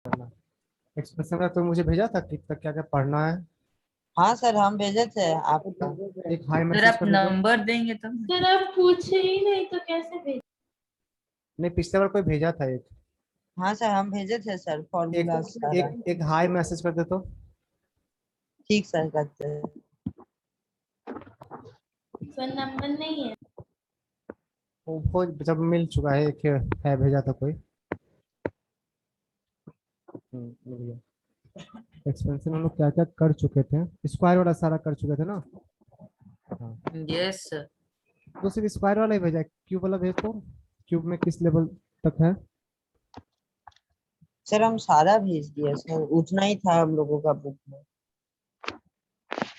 करना। एक्सप्रेशन का तो मुझे भेजा था कि तक क्या क्या पढ़ना है। हाँ सर, हम भेजे थे आपका। एक हाई सर मैसेज आप कर दे दो। नंबर देंगे तब। सर आप पूछे ही नहीं तो कैसे भेज। नहीं, पिछले बार कोई भेजा था एक। हाँ सर, हम भेजे थे सर एक फॉर्मूला सारा। एक हाई मैसेज कर दे तो। ठीक सर, करते हैं। सर नंबर नहीं है। वो जब मिल चुका है, एक है भेजा था कोई। मिल गया। एक्सपेंशन हम लोग क्या क्या कर चुके थे, स्क्वायर वाला सारा कर चुके थे ना। हाँ, यस सर। तो सिर्फ स्क्वायर वाला ही भेजा है, क्यूब वाला भेज दो। क्यूब में किस लेवल तक है? सर हम सारा भेज दिए सर, उतना ही था हम लोगों का बुक में।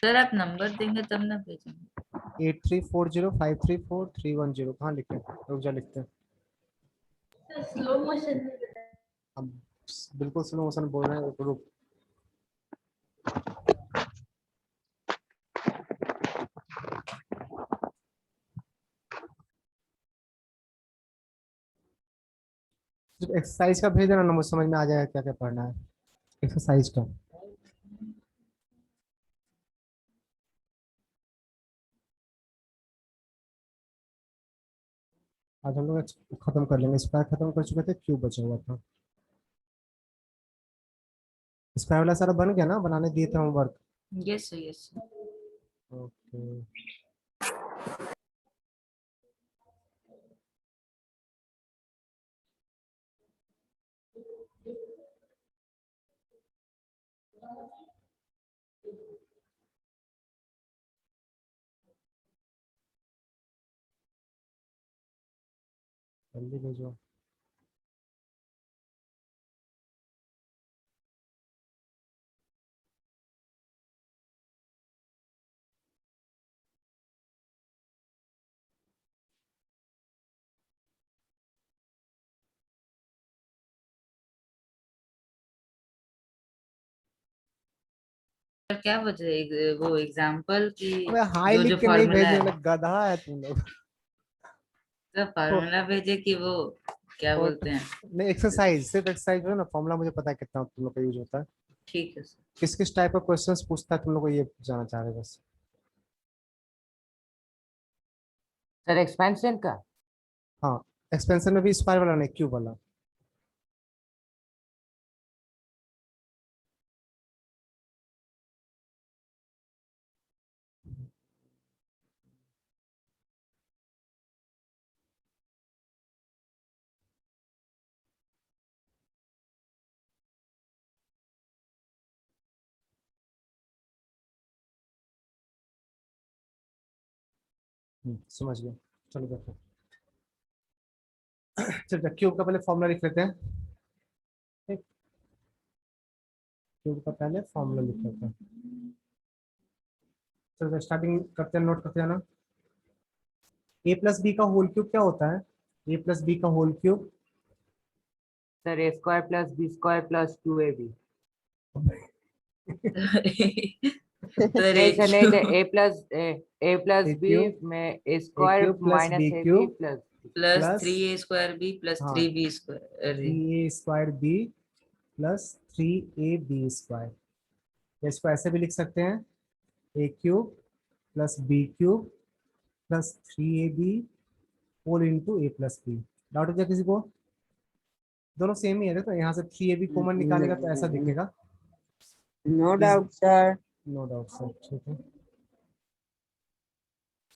सर आप नंबर देंगे तब ना भेजेंगे। 8340534310 कहाँ लिखे? रुक जा, लिखते हैं। सर स्लो मोशन में हम बिल्कुल स्लो मोशन बोल रहे हैं, रुक। सिर्फ एक्सरसाइज का भेज देना ना, मुझे समझ में आ जाएगा क्या क्या पढ़ना है एक्सरसाइज का। आज हम लोग खत्म कर लेंगे, स्क्वायर खत्म कर चुके थे, क्यूब बचा हुआ था। स्क्वायर वाला सारा बन गया ना, बनाने दिए थे homework. Yes sir yes sir. Okay. जल्दी भेजो। सर क्या बचे वो एग्जाम्पल की। अबे हाई जो जो लिख के नहीं फार्मूला भेजने है। वाला गधा है तुम लोग। सर फार्मूला भेजे कि वो क्या बोलते हैं। नहीं, एक्सरसाइज, सिर्फ एक्सरसाइज है ना, फॉर्मूला मुझे पता है कितना तुम लोग का यूज होता है। ठीक है सर। किस किस टाइप का क्वेश्चंस पूछता है तुम लोग को, ये जानना चाह रहे हैं बस। सर एक्सपेंशन का। हाँ, एक्सपेंशन में भी स्क्वायर वाला नहीं, क्यूब वाला। समझ गया। चलो देखो। चलो क्यूब का पहले फॉर्मूला लिख लेते हैं। ठीक, क्यूब का पहले फॉर्मूला लिख लेते हैं। चलो स्टार्टिंग करते हैं, नोट करते जाना। ए प्लस बी का होल क्यूब क्या होता है? ए प्लस बी का whole cube. Sir a square plus B square plus 2ab। Sir नहीं एक सर, नहीं sir, a plus A b cube, में a A square cube plus B minus a b cube plus. Plus plus, 3a² b plus हाँ, 3b square. अरे 3a² b plus 3ab²। इसको ऐसे भी लिख सकते हैं, a cube plus B cube plus 3ab whole into A plus b. Doubt हो गया किसी को? दोनों सेम ही है, तो यहाँ से 3ab कॉमन निकालेगा तो ऐसा दिखेगा। No doubt sir. No doubt sir, ठीक है।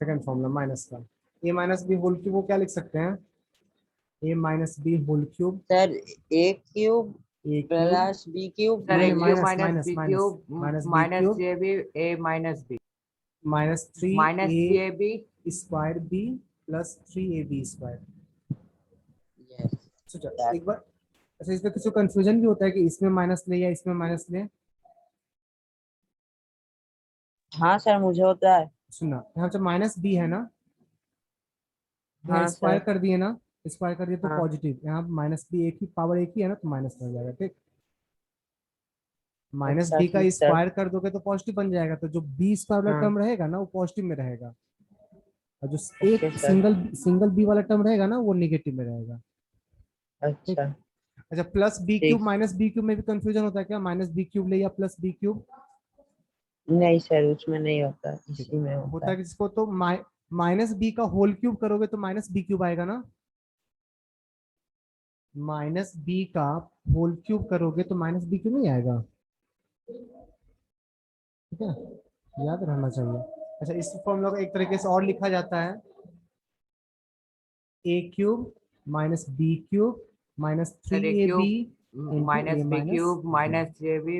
सेकंड फॉर्मूला माइनस का, a minus B whole cube, वो क्या लिख सकते हैं? A minus B whole cube, sir a cube A cube, plus B cube sir a नहीं cube minus minus minus B minus cube minus B minus cube a b a minus B minus minus 3ab। 3a² b plus 3ab²। सोचा that. एक बार। अच्छा, इसमें किसी को confusion भी होता है कि इसमें माइनस ले या इसमें माइनस ले? हाँ सर, मुझे होता है। सुनना, यहाँ जब माइनस बी है ना, यहाँ हाँ स्क्वायर सर। कर दिए ना, स्क्वायर कर दिए तो हाँ। पॉजिटिव, यहाँ माइनस बी एक ही पावर एक ही है ना, तो माइनस हो जाएगा। ठीक, माइनस अच्छा बी का ठीक सर। स्क्वायर कर दोगे तो पॉजिटिव बन जाएगा, तो जो बी स्क्वायर वाला हाँ। टर्म रहेगा ना वो पॉजिटिव में रहेगा, और जो ओके एक सर। सिंगल बी वाला टर्म रहेगा ना वो निगेटिव में रहेगा। ठीक, अच्छा। अच्छा plus B cube Six. Minus B cube में भी कंफ्यूजन होता है क्या? माइनस बी क्यूब ले या प्लस बी क्यूब? नहीं सर, उसमें नहीं होता, ठीक इसी में है, होता होता है है। किसको तो माइनस बी का होल क्यूब करोगे तो माइनस बी क्यूब आएगा ना। माइनस बी का होल क्यूब करोगे तो माइनस बी क्यूब नहीं आएगा। ठीक है, याद रहना चाहिए। अच्छा इस फॉर्मूला को एक तरीके से और लिखा जाता है, ए cube minus B cube minus three sir a A b cube into a minus B minus cube minus j b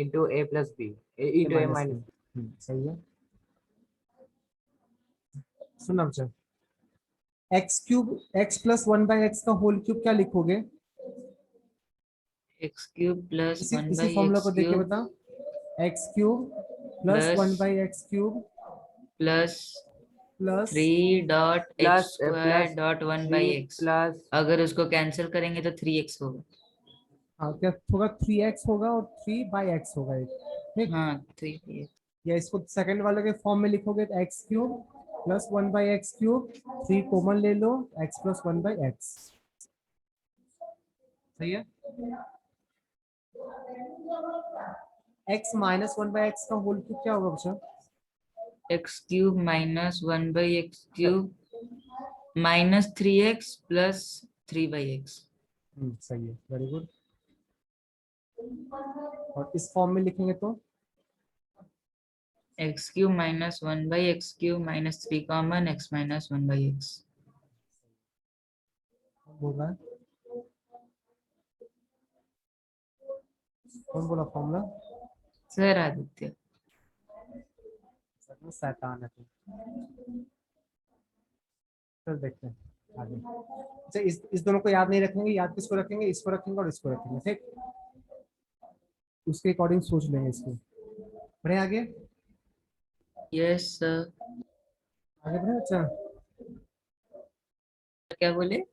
into A plus b a into a minus minus. B. सही है। सुना बच्चा, x cube x plus one by x का whole cube क्या लिखोगे? X cube plus इसी one इसी by formula x को देख के क्यूब बता, x cube plus plus one by x cube plus plus 3 dot x square plus dot one three by x. Plus अगर उसको कैंसिल करेंगे तो 3x होगा। हाँ क्या होगा, थ्री एक्स होगा और थ्री बाई एक्स होगा एक। ठीक, हाँ 3x। या इसको सेकंड वाले के फॉर्म में लिखोगे तो x cube plus one by x cube, three common ले लो, x plus one by x. सही है। X minus one by x का होल क्यूब क्या होगा बच्चा? X cube minus one by x cube minus 3x plus 3/x। सही है, वेरी गुड। और इस फॉर्म में लिखेंगे तो x cube minus one by x cube minus 3 common x minus 1/x। बोल रहा है, कौन बोला फॉर्मूला? सर आदित्य। शैतान है तू। चल देखते हैं आगे। अच्छा इस दोनों को याद नहीं रखेंगे, याद किसको रखेंगे? इसको रखेंगे और इसको रखेंगे। ठीक, उसके अकॉर्डिंग सोच लेंगे इसको। बढ़े आगे, यस सर। आगे बढ़े। अच्छा क्या बोले?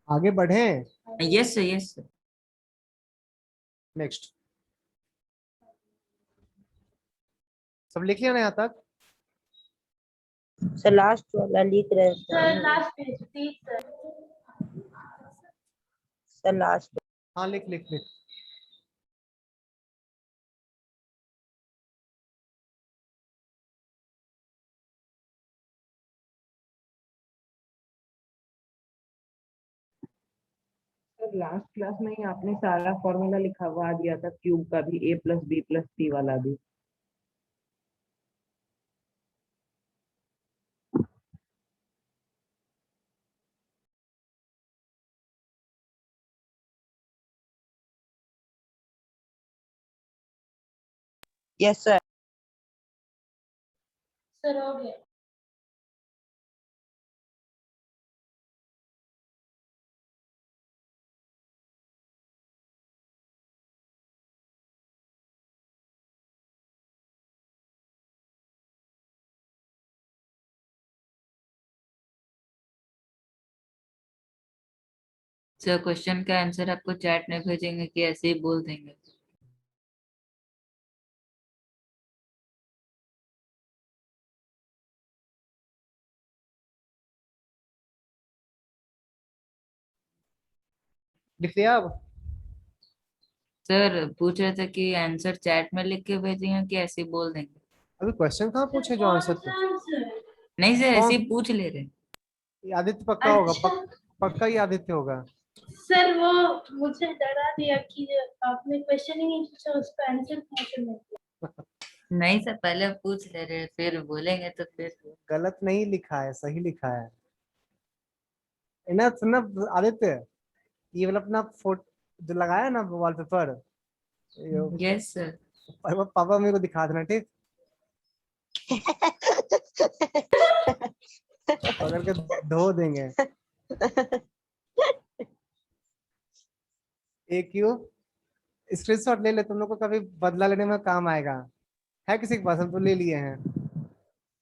आगे बढ़े। Yes sir, yes sir. Next, सब लिख लिया ना यहाँ तक? सर लास्ट वाला लिख रहे हैं sir last page please sir. Sir last. हाँ लिख लिख लिख। सर लास्ट क्लास में ही आपने सारा फॉर्मूला लिखवा दिया था, क्यूब का भी, ए प्लस बी प्लस सी वाला भी। Yes sir. सर हो गया। सर क्वेश्चन का आंसर आपको चैट में भेजेंगे कि ऐसे ही बोल देंगे? लिख लिया अब? सर पूछ रहे थे कि आंसर चैट में लिख के भेजेंगे कि ऐसे ही बोल देंगे? अभी क्वेश्चन कहाँ सर पूछे जो आंसर कौन थे? सा आंसर? नहीं सर, ऐसे कौन? ही पूछ ले रहे हैं। ये आदित्य पक्का होगा, अच्छा पक्का ही आदित्य होगा। सर वो मुझे डरा दिया कि आपने क्वेश्चन ही नहीं पूछा, उसका आंसर कैसे मिल गया। नहीं सर, पहले पूछ ले रहे हैं, फिर बोलेंगे तो फिर। गलत नहीं लिखा है, सही लिखा है। ना सुनना आदित्य, ये वाला अपना फोटो जो लगाया ना वॉलपेपर, यस सर। पापा मेरे को दिखा देना ठीक, पकड़ के धो देंगे। ए क्यूब, स्क्रीनशॉट ले ले, तुम लोग को कभी बदला लेने में काम आएगा। है किसी के पास? हम तो ले लिए हैं।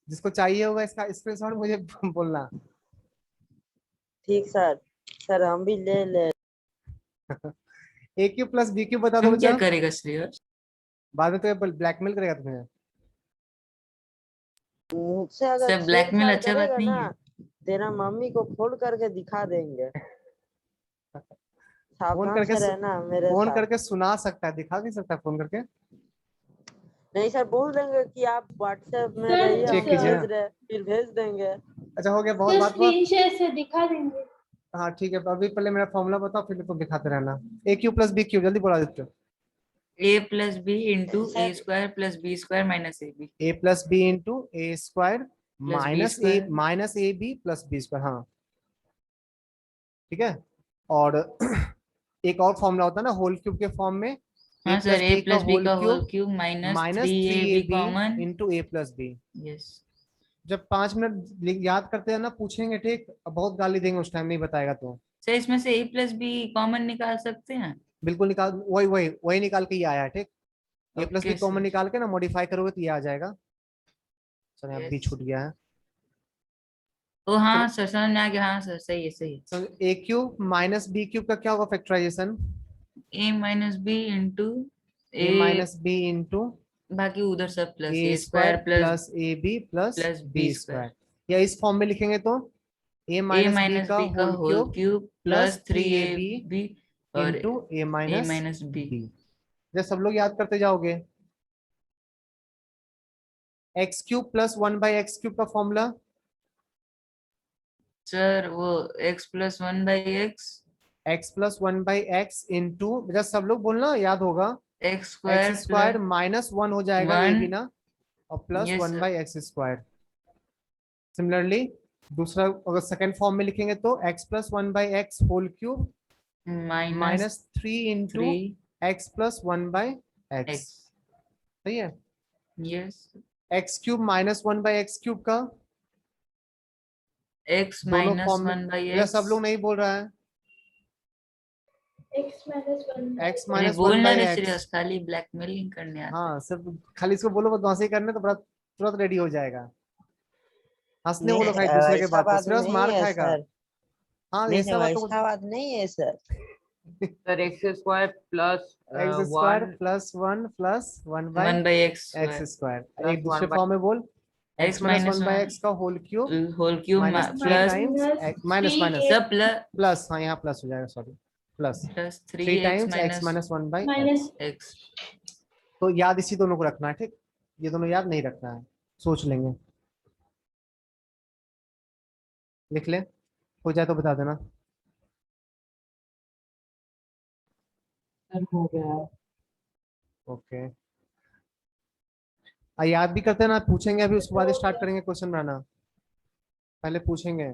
जिसको चाहिए होगा इसका स्क्रीनशॉट मुझे बोलना। ठीक सर। सर हम भी ले ले। ए क्यूब प्लस बी क्यूब बता दो हम क्या बच्चा। करेगा श्रेयस? बाद में तो ब्लैकमेल करेगा तुम्हें। मुझसे अगर सर ब्लैकमेल छेड़छाड़ अच्छा बात करेगा नहीं ना, है। तेरा मम्मी को फोन करके दिखा देंगे। सावधान करके से रहना मेरे फोन साथ। करके सुना सकता है, दिखा नहीं सकता फोन करके। नहीं सर, बोल देंगे कि आप व्हाट्सएप में सर, रहिए, चेक हम कीजिए भेज रहे हैं, फिर भेज देंगे। अच्छा हो गया, बहुत सर बात हुआ। स्क्रीन शेयर से दिखा देंगे। हाँ ठीक है, तो अभी पहले मेरा फॉर्मूला बताओ, फिर तुम दिखाते रहना। A cube plus b cube, जल्दी बोला देते हो। A plus b into a sir square plus B square minus a b a plus b into a square plus B square minus a B plus B square. हाँ ठीक है। और एक और फॉर्मूला होता है ना होल क्यूब के फॉर्म में, ए हाँ सर, प्लस ए बी का प्लस बी होल का whole cube cube minus minus 3ab 3ab common. Into ए प्लस बी। यस जब 5 मिनट याद करते हैं ना, पूछेंगे ठीक, अब बहुत गाली देंगे उस टाइम नहीं बताएगा तो। सर, इसमें से ए प्लस बी कॉमन निकाल सकते हैं? बिल्कुल निकाल, वही वही वही निकाल के ये आया है ठीक। A plus b okay common sir. निकाल के ना मॉडिफाई करोगे तो ये आ जाएगा। चलो अब बी यस। छूट गया है। ओ हाँ चलो सर, समझ में आ गया। हाँ सर, सही है सही है। ए क्यूब माइनस बी क्यूब का क्या होगा factorization? A minus B into A A, minus B into बाकी उधर सब plus A A square square plus plus A B plus plus B B square. Square. या इस फॉर्म में लिखेंगे तो A A minus B minus का B का whole whole cube cube plus plus three three A A B B और into A A minus minus B. B. जब सब लोग याद करते जाओगे। X cube plus 1/x cube का फॉर्मूला। सर वो x plus 1/x X plus 1/x into, जब सब लोग बोलना याद होगा। X X square square plus minus 1 हो जाएगा ये 1। भी ना, और plus yes one sir. By X square. Similarly दूसरा अगर सेकेंड फॉर्म में लिखेंगे तो x plus 1/x whole cube minus minus 3 into 3 x plus 1/x। X. सही है। Yes. X cube minus 1/x cube का एक्स दोनों माइनस फॉर्म में, वन बाई या एक्स। सब लोग नहीं बोल रहा है। x माइनस 1 एक्स अरे माइनस वन बोलना बाई रे एक्स श्रेयस, खाली ब्लैकमेलिंग करने आता है। हाँ सिर्फ खाली इसको बोलो बदमाशी करने तो बड़ा तुरंत रेडी हो जाएगा। हंसने नहीं बोलो भाई सर, दूसरे के ऐसा बात पे, बात सीरियस नहीं मार है खाएगा। सर। हाँ नहीं ऐसा सर, बात तो। ऐसा बात नहीं है sir. Sir x square plus x square 1 plus 1 plus 1 by 1/x x square. Plus एक दूसरे 1 फॉर्म में बोल, x x minus minus 1/x का whole cube whole cube minus 3 plus times minus minus सब प्लस प्लस, हाँ यहाँ plus हो जाएगा sorry, plus plus 3 3x times X minus minus 1/x। Minus X. तो याद इसी दोनों को रखना है ठीक, ये दोनों याद नहीं रखना है, सोच लेंगे। लिख ले, हो जाए तो बता देना। सर हो गया है। ओके, याद भी करते हैं ना, पूछेंगे अभी उसके बाद स्टार्ट करेंगे क्वेश्चन बनाना, पहले पूछेंगे।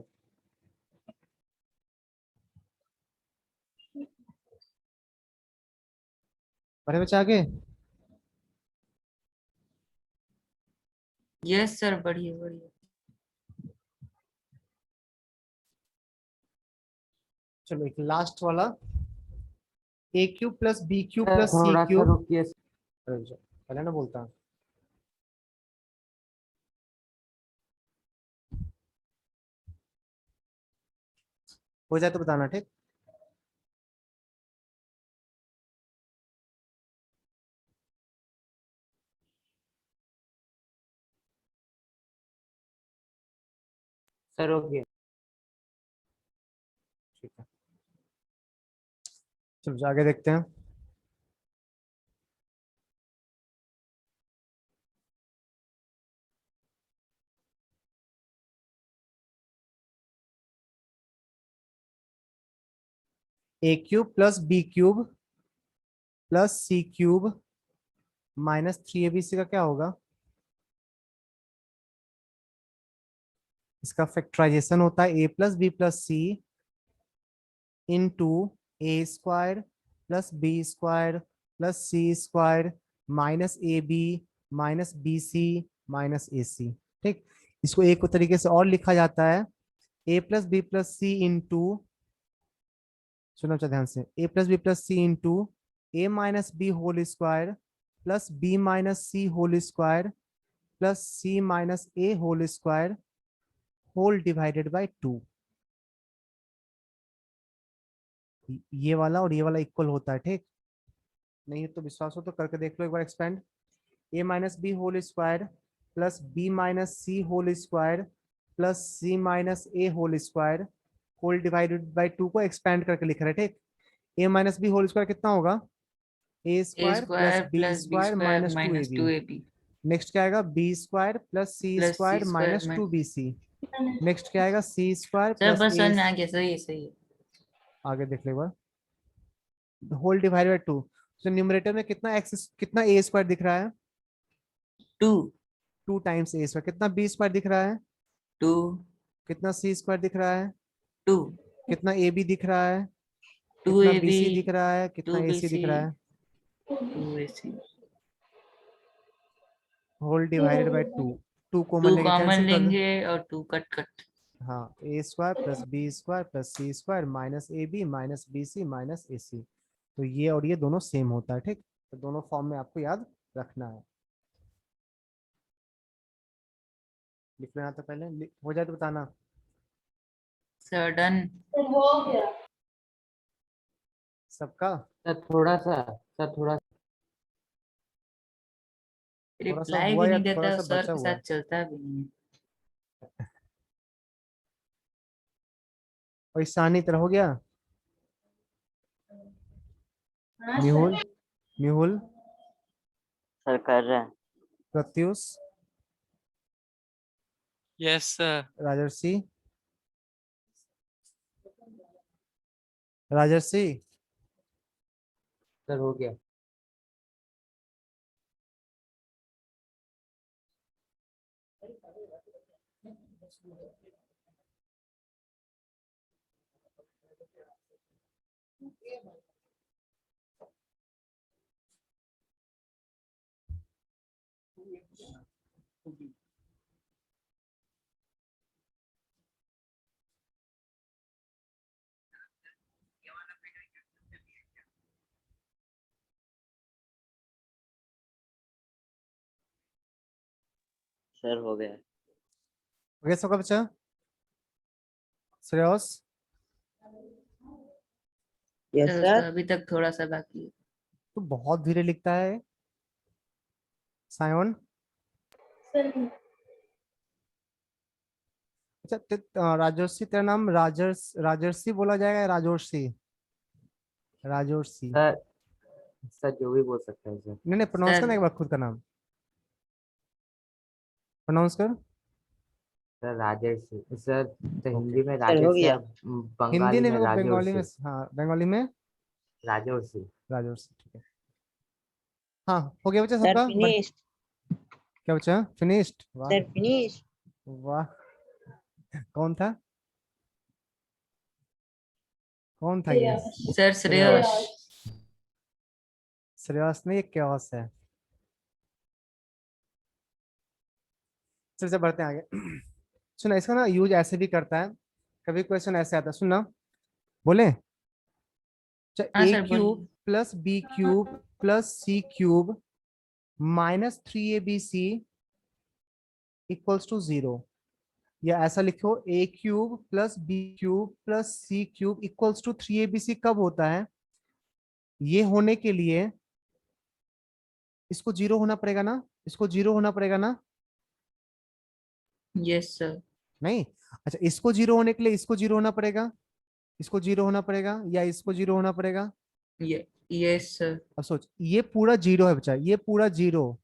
बड़े बच्चे आगे। यस सर, बढ़िया बढ़िया। चलो एक लास्ट वाला, a cube plus B cube plus c थोड़ा सा क्यूब। रुकिए। पहले ना बोलता, हो जाए तो बताना ठीक। सर हो गया। ठीक है, चलो आगे देखते हैं। A cube plus B cube plus c cube minus 3abc का क्या होगा? इसका फैक्टराइजेशन होता है a plus B plus C into a square plus B square plus c square minus a b minus b c minus a c. ठीक, इसको एक तरीके से और लिखा जाता है, a plus B plus C into, सुनो ध्यान से, a plus B plus C into a minus B whole square plus B minus C whole square plus C minus A whole square whole divided by 2। ये वाला और ये वाला equal होता है ठीक, नहीं तो विश्वास हो तो करके देख लो एक बार expand. A minus B whole square plus B minus C whole square plus C minus A whole square whole divided by 2 को एक्सपेंड करके लिख रहे हैं ठीक। a minus B whole square कितना होगा, a A square plus square b plus B square square minus two a minus b. 2ab next क्या आएगा, b square plus c plus c square square minus minus. To B C. Next क्या आएगा, सी square sir plus बस ए, समझ में आ गया, सही है सही है। आगे देख ले एक बार, होल डिवाइडेड बाय 2। तो न्यूमरेटर में कितना एक्स, कितना ए स्क्वायर दिख रहा है, 2 2 टाइम्स ए स्क्वायर। कितना बी स्क्वायर दिख रहा है, 2 कितना सी स्क्वायर दिख रहा है, 2 कितना ए बी दिख रहा है, कितना बी 2ab सी दिख रहा है, कितना ए सी 2bc दिख रहा है, 2ac। Whole divided by 2। 2 common 2 लेके कॉमन कैंसिल कर दो। लेंगे और 2 कट कट। हाँ, a square plus B square plus c square minus a b minus b c minus a c. तो ये और ये दोनों सेम होता है, ठीक। तो दोनों फॉर्म में आपको याद रखना है। लिख लेना तो पहले हो जाए तो बताना। Sir done. सर हो गया। सबका सर थोड़ा सा थोड़ा सा रिप्लाई हुआ भी या नहीं थोड़ा देता और सा सर बचा के हुआ साथ है। चलता भी नहीं है। और ईशानी तरह हो गया, हाँ मेहुल, सर। मेहुल, सर कर रहे हैं। Pratyush, Yes, sir. राजर्षि, राजर्षि, सर हो गया। सर हो गया। हो गया सबका बच्चा, श्रेयस, यस सर सर। उसका अभी तक थोड़ा सा बाकी है। तो बहुत धीरे लिखता है। सायन, सर अच्छा राजर्षि, तेरा नाम राजर्षि बोला जाएगा या राजोर्षि, राजोर्षि। सर जो भी बोल सकते हैं सर। नहीं नहीं, प्रोनाउंस करना सर एक बार खुद का नाम, प्रोनाउंस कर। सर राजेश सर, तो ओके, हिंदी में सर हो राजेश गया। सर, हिंदी बंगाली नहीं, में मेरे को बंगाली में, राजोर्षि। हाँ बंगाली में राजोर्षि। राजोर्षि, ठीक है। हाँ हो गया बच्चा सर सबका फिनिश। क्या बच्चा, फिनिश्ड, वाह सर फिनिश। वाह। कौन था, कौन था ये, सर श्रेयस। श्रेयस नहीं, ये क्योस है। चल से बढ़ते हैं आगे। सुना, इसका ना यूज ऐसे भी करता है, कभी क्वेश्चन ऐसे आता है, सुनना, बोले हाँ ए सर क्यूब बोलिए। Plus B cube plus c cube minus 3abc equals to 0। या ऐसा लिखो, a cube plus B cube plus c cube equals to 3abc कब होता है, ये होने के लिए इसको 0 होना पड़ेगा ना, इसको 0 होना पड़ेगा ना, यस सर। नहीं, अच्छा इसको 0 होने के लिए इसको 0 होना पड़ेगा, इसको 0 होना पड़ेगा या इसको 0 होना पड़ेगा। Yes sir. अब सोच, ये पूरा 0 है बच्चा, ये पूरा 0,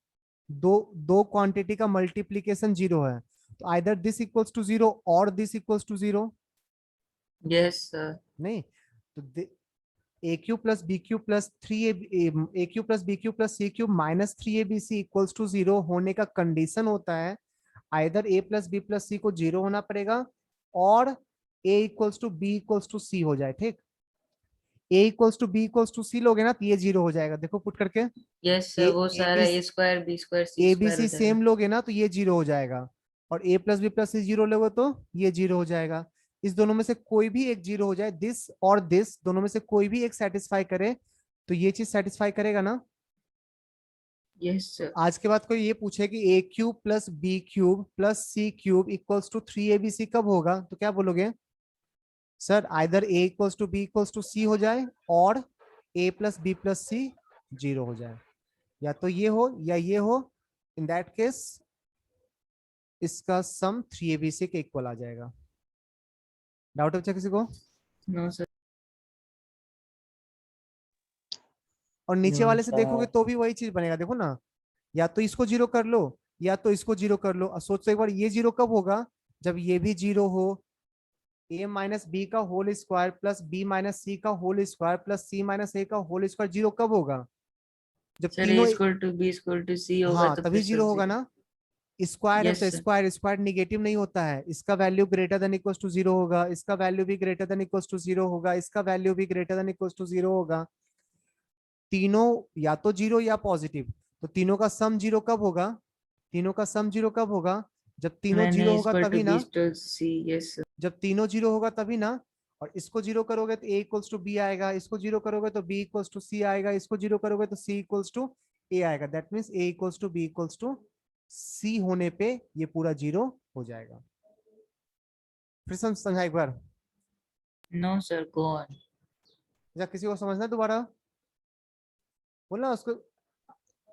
दो दो क्वांटिटी का मल्टीप्लीकेशन 0 है, तो आइदर दिस इक्वल्स टू 0 और this equals to 0। Yes sir. नहीं, तो a cube plus b cube plus a cube plus b cube plus c cube minus 3abc equals to 0 होने का कंडीशन होता है either a plus B plus सी को 0 होना पड़ेगा और a equals to b equals to c हो जाए, ठीक। A equals to b equals to c लोगे ना तो ये 0 हो जाएगा, देखो पुट करके, यस सर, ए वो ए सारा B A square B square C A B square हो सी जाएगा। सेम लोगे ना तो ये 0 हो जाएगा, और a plus B plus c 0 लोगे तो ये 0 हो जाएगा। इस दोनों में से कोई भी एक 0 हो जाए, दिस और दिस दोनों में से कोई भी एक सेटिस्फाई करे तो ये चीज सेटिस्फाई करेगा ना। Yes sir. आज के बाद कोई ये पूछे कि a cube plus B cube plus c cube equals to 3abc कब होगा, तो क्या बोलोगे, sir either a equals to b equals to c हो जाए और a plus B plus c 0 हो जाए, या तो ये हो या ये हो, इन दैट केस इसका सम 3abc के इक्वल आ जाएगा। डाउट है बच्चा किसी को? No sir. और नीचे वाले से देखोगे सर तो भी वही चीज बनेगा, देखो ना, या तो इसको जीरो कर लो या तो इसको जीरो कर लो। अब सोचो एक बार, ये जीरो कब होगा, जब ये भी जीरो हो, a माइनस बी का whole square plus B minus c का whole square plus C minus a का होल स्क्वायर जीरो कब होगा, जब सर ए तीनों, equal to b equal to c होगा हाँ तो तभी फिर जीरो सब होगा जीरो। ना। स्क्वायर है यस तो सर। स्क्वायर, स्क्वायर निगेटिव नहीं होता है, इसका value greater than equal to zero होगा, इसका वैल्यू भी greater than equal to zero होगा, इसका वैल्यू भी greater than equal to zero होगा। तीनों या तो जीरो या पॉजिटिव, तो तीनों का सम जीरो कब होगा, तीनों का सम जीरो कब होगा, जब तीनों व्हेन जीरो ए होगा इक्वल टू तभी बी ना, इक्वल सी। Yes sir. जब तीनों जीरो होगा तभी ना। और इसको जीरो करोगे तो a इक्वल्स टू बी आएगा, इसको जीरो करोगे तो b इक्वल्स टू सी आएगा, इसको जीरो करोगे तो c इक्वल्स टू a आएगा। That means a equals to b equals to c होने पे ये पूरा जीरो हो जाएगा। फिर समझा एक बार, नो सर, गो ऑन। या किसी को समझना है दोबारा, बोलना उसको,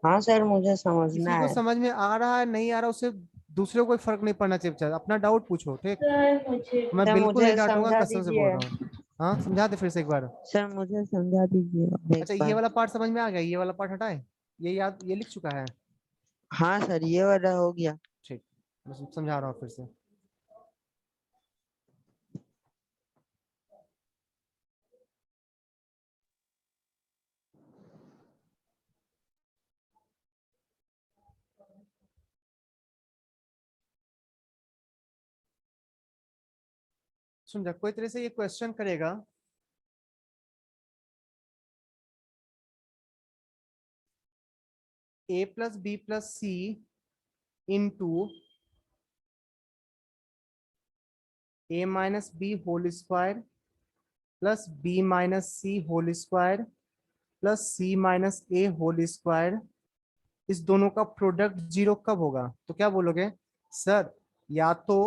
हाँ सर मुझे समझना किसी को है। समझ में आ रहा है नहीं आ रहा, उससे दूसरे को कोई फर्क नहीं पड़ना चाहिए, अपना डाउट पूछो, ठीक। सर मुझे मैं सर बिल्कुल नहीं मुझे डांटूंगा, समझा कसम से बोल दीजिए। रहा हूँ। हाँ समझा दे फिर से एक बार। सर मुझे समझा दीजिए अब एक अच्छा ये बार। वाला पार्ट समझ में आ गया, ये वाला पार्ट हटाए, ये याद, ये लिख चुका है, हाँ सर ये वाला हो गया। ठीक, मैं समझा रहा हूँ फिर से। सुन जा, कोई तरह से ये क्वेश्चन करेगा, a plus B plus C into a minus B whole square plus B minus C whole square plus C minus A whole square, इस दोनों का प्रोडक्ट जीरो कब होगा। तो क्या बोलोगे सर, या तो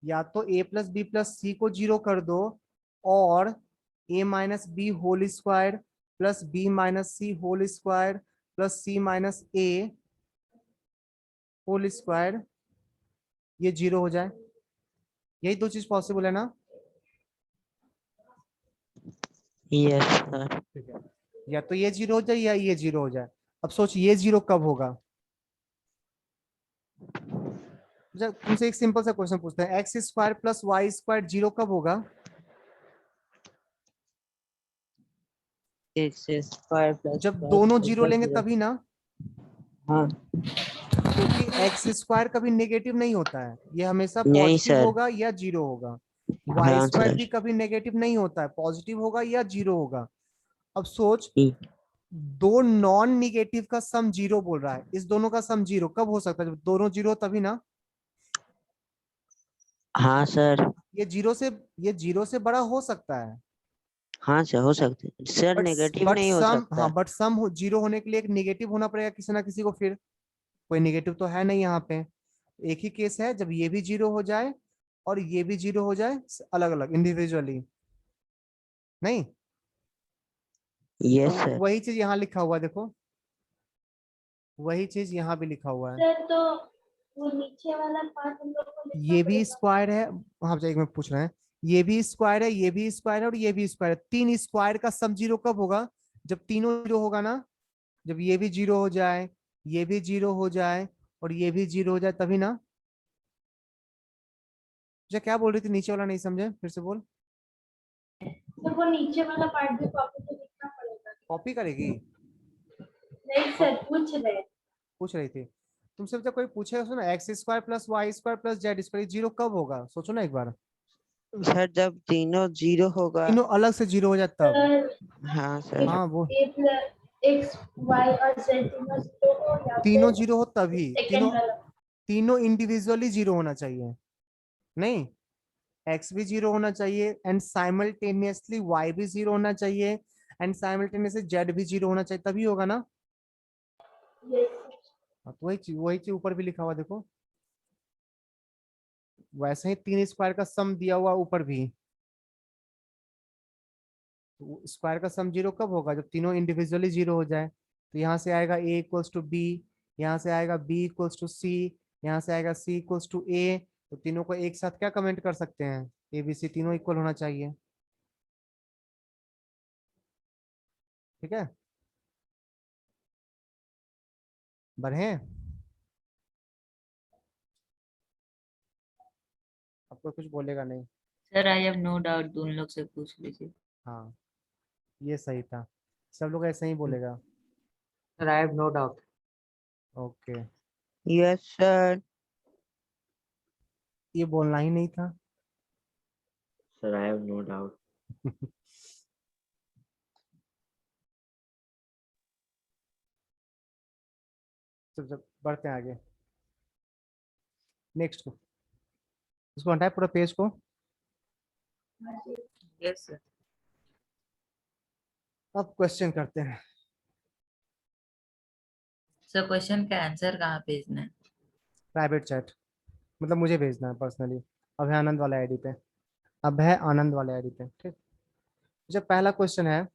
a प्लस बी प्लस सी को जीरो कर दो, और a minus B whole square plus B minus C whole square plus C minus A whole square ये जीरो हो जाए। यही दो चीज पॉसिबल है ना। Yes sir. ठीक है, या तो ये जीरो हो जाए या ये जीरो हो जाए। अब सोच ये जीरो कब होगा, जब तुमसे एक सिंपल सा क्वेश्चन पूछते हैं, X square plus Y square zero कब होगा। एक्स स्क्वायर प्लस जब वाई दोनों स्क्वायर जीरो इक्वल लेंगे जीरो। तभी ना, हाँ क्योंकि एक्स स्क्वायर कभी नेगेटिव नहीं होता है, ये हमेशा नहीं पॉजिटिव सर। होगा या जीरो होगा। वाई हाँ स्क्वायर भी सर। कभी नेगेटिव नहीं होता है, पॉजिटिव होगा या जीरो होगा। अब सोच, ठीक। दो नॉन निगेटिव का सम जीरो बोल रहा है, इस दोनों का सम जीरो कब हो सकता है, जब दोनों जीरो तभी ना। हाँ सर। ये जीरो से, ये जीरो से बड़ा हो सकता है, हाँ सर हो सकते सर, बट नेगेटिव बट नहीं हो सम, हाँ सकता। बट सम जीरो होने के लिए एक निगेटिव होना पड़ेगा किसी ना किसी को, फिर कोई निगेटिव तो है नहीं यहाँ पे। एक ही केस है जब ये भी जीरो हो जाए और ये भी जीरो हो जाए, अलग अलग इंडिविजुअली नहीं। यस तो सर। वही चीज यहाँ लिखा हुआ है, देखो वही चीज यहाँ भी लिखा हुआ है। सर तो वो नीचे वाला पार्ट हम लोग को लिखना ये भी पड़ेगा। स्क्वायर है, वहां एक में पूछ रहे हैं, ये भी स्क्वायर है, ये भी स्क्वायर है और ये भी स्क्वायर है, तीन स्क्वायर का सम जीरो कब होगा, जब तीनों जीरो होगा ना। जब ये भी जीरो हो जाए, ये भी जीरो हो जाए और ये भी जीरो हो जाए तभी ना। जो क्या बोल रही थी, नीचे वाला नहीं समझे, फिर से बोल। तो वो नीचे वाला पार्ट भी कॉपी पे लिखना पड़ेगा। कॉपी करेगी, नहीं सर पूछ रहे हैं। पूछ रही थी तुमसे, जब कोई पूछेगा सुनो, X square plus Y square plus Z square zero कब होगा, सोचो ना एक बार। सर जब तीनों जीरो होगा। तीनों अलग से जीरो हो जाए तब। सर हाँ सर। हाँ वो ए प्लस एक्स वाई और जेड तीनों जीरो हो या तीनों फिर जीरो हो तभी, तीनों सेकंड वाला। तीनों इंडिविजुअली जीरो होना चाहिए, नहीं एक्स भी जीरो होना चाहिए एंड साइमल्टेनियसली वाई भी जीरो होना चाहिए एंड साइमल्टेनियसली जेड भी जीरो होना चाहिए, तभी होगा ना। यस हाँ, तो वही चीज ऊपर भी लिखा हुआ देखो, वैसे ही तीन स्क्वायर का सम दिया हुआ ऊपर भी। तो स्क्वायर का सम जीरो कब होगा, जब तीनों इंडिविजुअली जीरो हो जाए। तो यहाँ से आएगा a इक्वल्स टू बी, यहाँ से आएगा b इक्वल्स टू सी, यहाँ से आएगा c इक्वल्स टू a। तो तीनों को एक साथ क्या कमेंट कर सकते हैं, a b c तीनों इक्वल होना चाहिए, ठीक है। बढ़े? आपको कुछ बोलेगा नहीं। Sir I have no doubt, उन लोग से पूछ लीजिए। हाँ, ये सही था, सब लोग ऐसे ही बोलेगा। Sir I have no doubt. Okay, yes sir. ये बोलना ही नहीं था। Sir I have no doubt. चल बढ़ते हैं आगे। नेक्स्ट को, इसको हटाए पूरा पेज को। Yes sir. अब क्वेश्चन करते हैं। सर क्वेश्चन का आंसर कहाँ भेजना है? प्राइवेट चैट, मतलब मुझे भेजना है पर्सनली, अभय आनंद वाले आईडी पे, अभय आनंद वाले आईडी पे, ठीक। जो पहला क्वेश्चन है,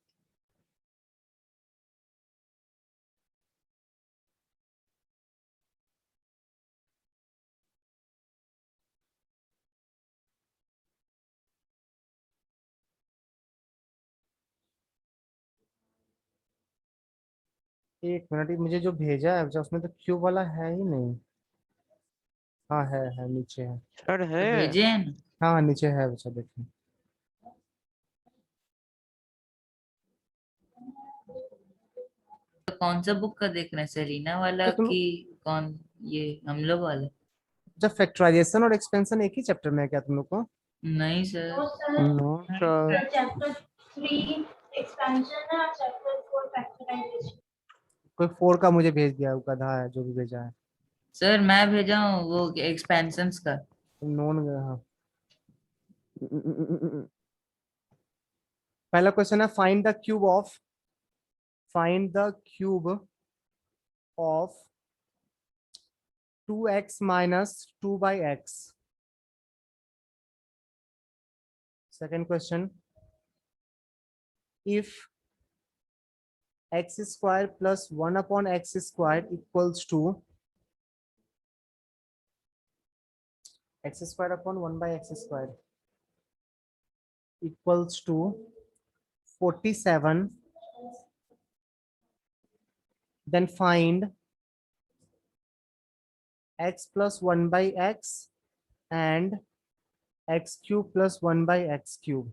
एक मिनट, ये मुझे जो भेजा है अच्छा, उसमें तो क्यूब वाला है ही नहीं। हाँ है नीचे है। सर तो है। भेजे हैं ना। हाँ हाँ, नीचे है, अच्छा देखिए। तो कौन सा बुक का देख रहे हैं, सेलिना वाला तो तुम, कि कौन, ये हम लोग वाला? जब फैक्टराइजेशन और एक्सपेंशन एक ही चैप्टर में है क्या तुम लोग को? नहीं सर। और sir no sir. Chapter 3 expansion है और चैप्टर 4 फैक्टराइजेशन। कोई 4 का मुझे भेज दिया, वो गधा है जो भी भेजा है। सर मैं भेजा हूँ वो एक्सपेंशंस का। नोन, हाँ। पहला क्वेश्चन है, find the cube of 2x minus 2 by x. Second question, if x square plus 1 upon x square equals to x square upon 1 by x square equals to 47, then find x plus 1 by x and x cube plus 1 by x cube.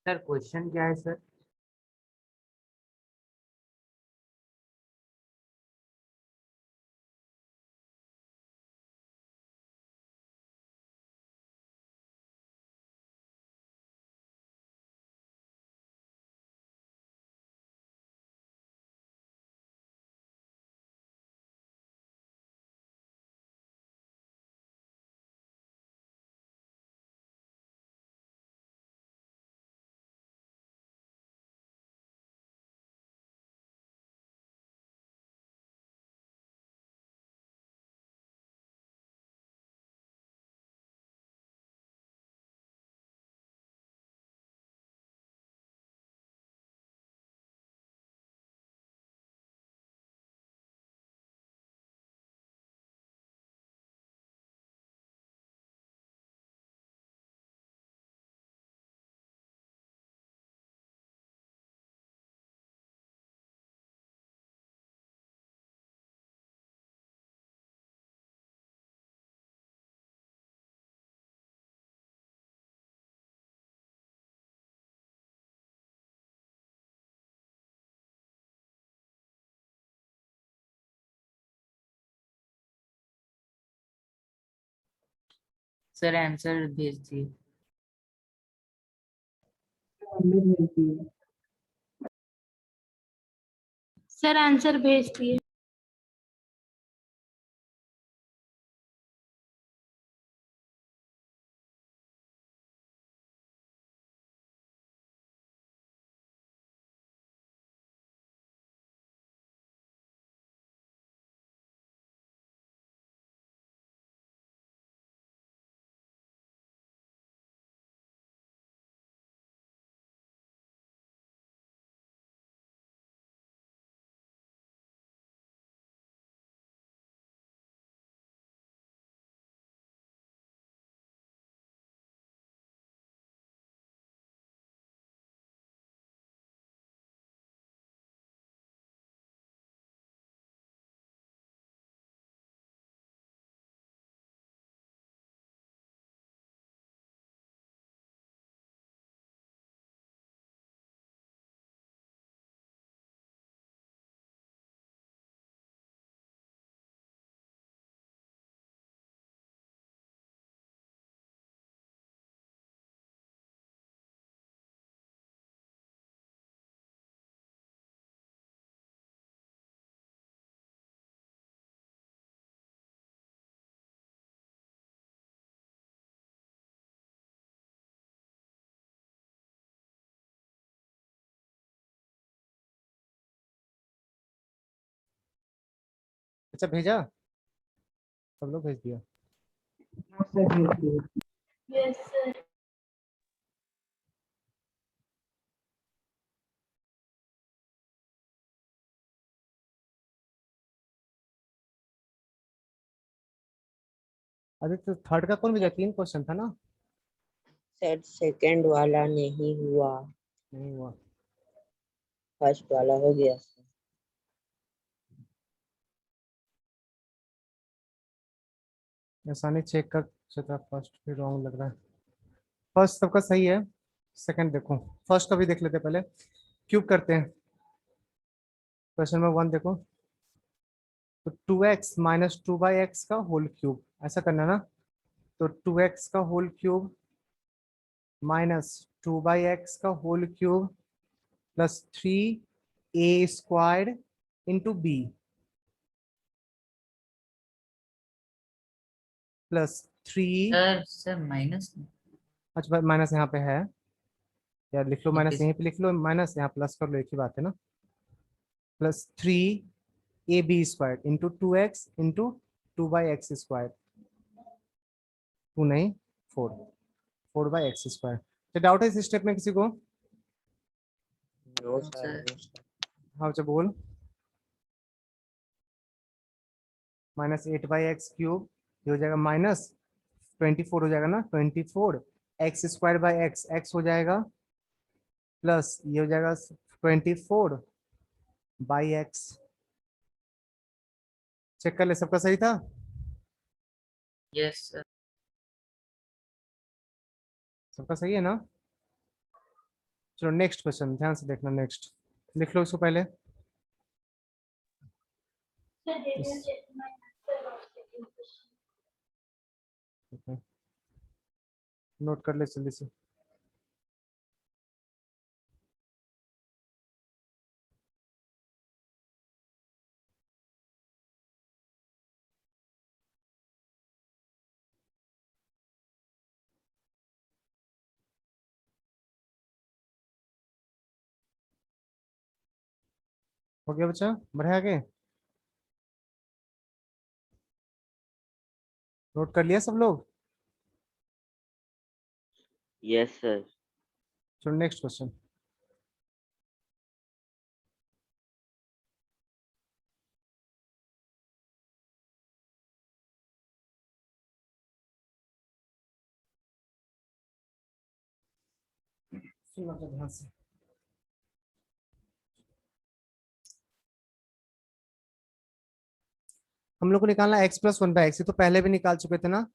Sir question क्या है sir? Sir answer भेज दिए। Mummy भेजती है। Sir answer भेज दिए। अच्छा भेजा, सब लोग भेज दिया। हाँ सर भेजती है। Yes sir. अरे तो थर्ड का कौन भेजा? 3 क्वेश्चन था ना। सेट सेकंड वाला नहीं हुआ, नहीं हुआ। फर्स्ट वाला हो गया सर। आसानी चेक कर था, फर्स्ट भी रॉन्ग लग रहा है। फर्स्ट सबका सही है, सेकंड देखो। फर्स्ट का भी देख लेते हैं पहले। क्यूब करते हैं। क्वेश्चन नंबर 1 देखो। तो 2x माइनस 2/x का होल क्यूब, ऐसा करना है ना। तो 2x का होल क्यूब माइनस 2/x का whole cube plus 3a² into B plus 3। Sir minus. अच्छा माइनस यहाँ पे है यार, लिख लो ओके माइनस, यहीं पे लिख लो माइनस, यहाँ प्लस कर लो, एक ही बात है ना। Plus 3ab² into 2x into 2/x²। 2 नहीं, 4। 4/x²। तो डाउट है इस स्टेप में किसी को? नो हाँ सर, सर। No sir. हाँ अच्छा बोल। माइनस 8/x³ ये हो जाएगा माइनस 24 हो जाएगा ना, 24 x² x हो जाएगा प्लस ये हो जाएगा 24/x। चेक कर ले, सबका सही था? Yes sir. सबका सही है ना? चलो नेक्स्ट क्वेश्चन ध्यान से देखना। नेक्स्ट लिख लो इसको पहले। Sir, they will check my answer of second question. Note कर ले जल्दी से। हो गया बच्चा, बढ़े आगे। नोट कर लिया सब लोग? Yes, sir. चलो नेक्स्ट क्वेश्चन। सुनो तो ध्यान से। हम लोग को निकालना x plus one by X, तो पहले भी निकाल चुके थे ना।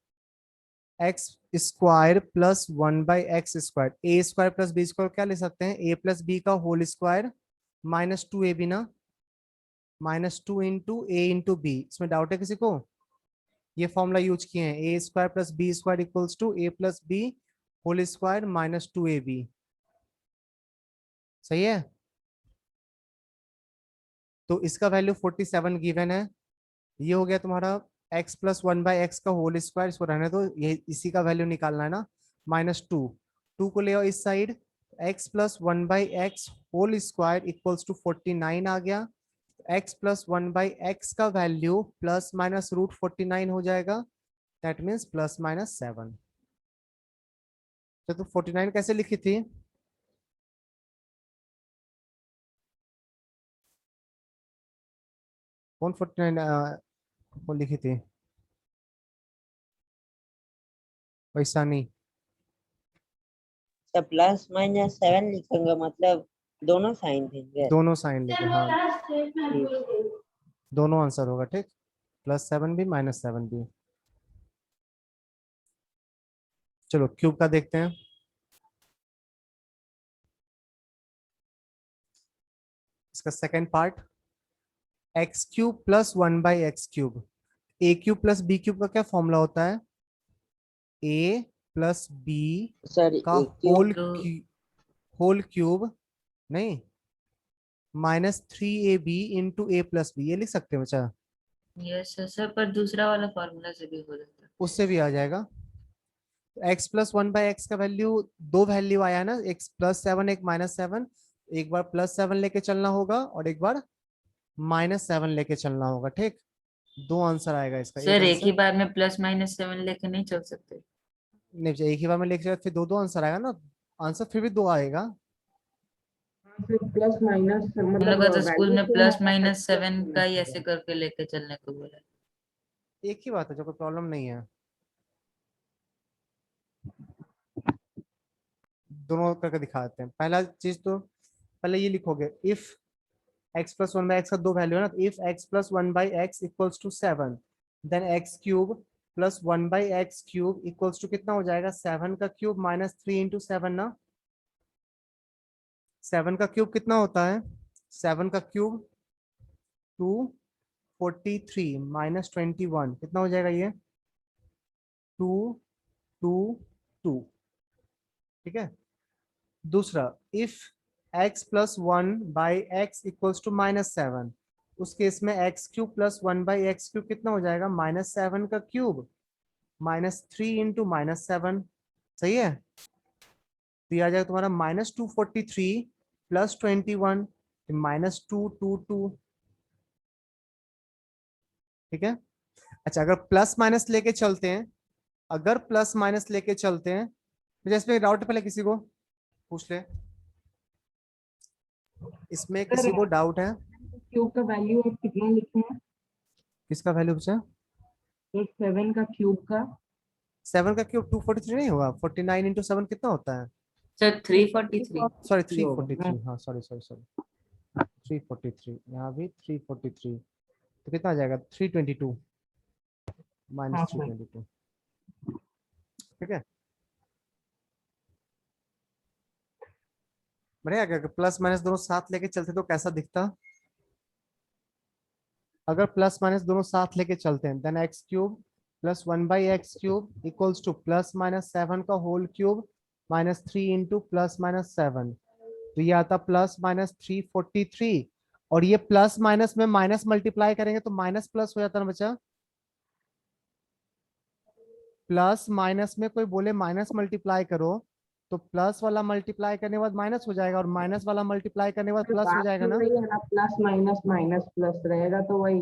X square plus one by X square, A square plus B square क्या ले सकते हैं, ए प्लस बी का whole square minus two A B ना, minus two into A into B. इसमें डाउट है किसी को? ये फॉर्मूला यूज किए हैं, ए square plus B square equals to A plus B whole square minus two A B. सही है? तो इसका वैल्यू 47 गिवन है। ये हो गया तुम्हारा x plus one by x का होल स्क्वायर, इसको रहने दो, ये इसी का वैल्यू निकालना है ना, माइनस टू। टू को ले आओ इस side, x plus one by X whole square equals to 49 आ गया। x plus one by x का वैल्यू प्लस माइनस रूट 49 हो जाएगा, दैट मीन्स प्लस माइनस 7। तो 49 कैसे लिखी थी? कौन 49 को लिखी थी? वैसा नहीं, तो प्लस माइनस 7 लिखेंगे, मतलब दोनों साइन देंगे। दोनों साइन लेके, Sir, वो हाँ last statement ठीक। बोल गई। दोनों आंसर होगा, ठीक। प्लस 7 भी माइनस 7 भी। चलो क्यूब का देखते हैं। इसका second part, X cube plus one by x cube. A cube plus B cube का क्या फॉर्मूला होता है? ए प्लस बी सर का एक क्यूब होल क्यूब नहीं, minus three A B into A plus B, ये लिख सकते हैं बच्चा? यस सर, पर दूसरा वाला फॉर्मूला से भी हो जाता है। उससे भी आ जाएगा। X plus one by x का वैल्यू, दो वैल्यू आया ना, एक प्लस 7 एक माइनस 7। एक बार प्लस 7 लेके चलना होगा और एक बार माइनस 7 लेके चलना होगा, ठीक। दो आंसर आएगा इसका, एक सर एक ही आंसर बार में प्लस माइनस 7 लेके नहीं चल सकते? नहीं, एक ही बार में लेके चले फिर दो दो आंसर आएगा ना, आंसर फिर भी दो आएगा। फिर प्लस माइनस हम मतलब लोग का तो स्कूल वैल्यू में सेम प्लस होगा, माइनस प्लस 7 का ही माइनस ऐसे करके लेके चलने को बोला है। एक ही बात है, जो कोई प्रॉब्लम नहीं है। दोनों करके दिखा देते हैं। पहला चीज तो पहले ये लिखोगे, if x plus one by x का दो वैल्यू है ना, if x plus one by X equals to 7, then X cube plus one by x cube equals to कितना हो जाएगा, 7 का क्यूब माइनस 3 इंटू 7 ना। 7 का क्यूब कितना होता है? 7 का क्यूब 243 माइनस 21 कितना हो जाएगा ये? 222, ठीक है। दूसरा, if x plus one by X equals to minus 7, उस केस में X cube plus one by x cube कितना हो जाएगा, माइनस 7 का क्यूब माइनस 3 इंटू माइनस 7। सही है? तो ये आ जाएगा तुम्हारा माइनस 243 प्लस 21 माइनस 222, ठीक है। अच्छा, अगर प्लस माइनस लेके चलते हैं, अगर प्लस माइनस लेके चलते हैं तो इसमें डाउट पहले किसी को पूछ ले, इसमें किसी को डाउट है? क्यूब का वैल्यू आप कितना लिखे हैं? किसका वैल्यू पूछा? एक 7 का क्यूब का 7 का क्यूब 243 नहीं होगा? 49 इंटू 7 कितना होता है? सर 343। सॉरी होगा ना। 343, हाँ सॉरी सॉरी सॉरी, 343, यहाँ भी 343, तो कितना आ जाएगा 322 माइनस हाँ सर। 322, ठीक है। बढ़िया। अगर प्लस माइनस दोनों साथ लेके चलते तो कैसा दिखता? अगर प्लस माइनस दोनों साथ लेके चलते हैं then X cube plus 1/x³ equals to plus minus 7 का whole cube minus 3 into plus minus 7। तो ये आता प्लस माइनस 343। और ये प्लस माइनस में माइनस मल्टीप्लाई करेंगे तो माइनस प्लस हो जाता ना बच्चा। प्लस माइनस में कोई बोले माइनस मल्टीप्लाई करो तो प्लस वाला मल्टीप्लाई करने के बाद माइनस हो जाएगा और माइनस वाला मल्टीप्लाई करने के बाद पर प्लस हो बात जाएगा तो ना। वही है ना, प्लस माइनस माइनस प्लस रहेगा तो वही।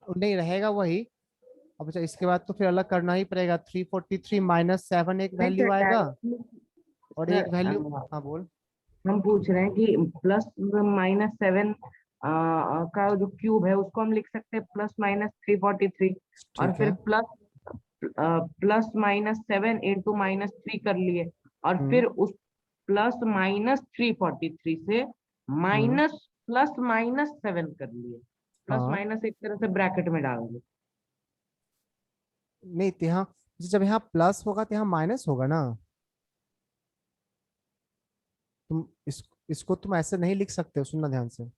नहीं रहेगा वही। अब अच्छा इसके बाद तो फिर अलग करना ही पड़ेगा। 343 माइनस 7 एक नहीं वैल्यू सर, आएगा डायरेक्टली और एक वैल्यू। सर हाँ बोल। हम पूछ रहे हैं कि प्लस माइनस 7 का जो क्यूब है उसको हम लिख सकते हैं प्लस माइनस 343। और ठीक फिर है। प्लस माइनस 7 इंटू माइनस 3 कर लिए। और हम्म। फिर उस प्लस माइनस 343 से हम्म। माइनस प्लस माइनस 7 कर लिए। प्लस हाँ। माइनस एक तरह से ब्रैकेट में डाल दिए। नहीं तो यहाँ जब यहाँ प्लस होगा तो यहाँ माइनस होगा ना। तुम इसको तुम ऐसे नहीं लिख सकते हो, सुनना ध्यान से।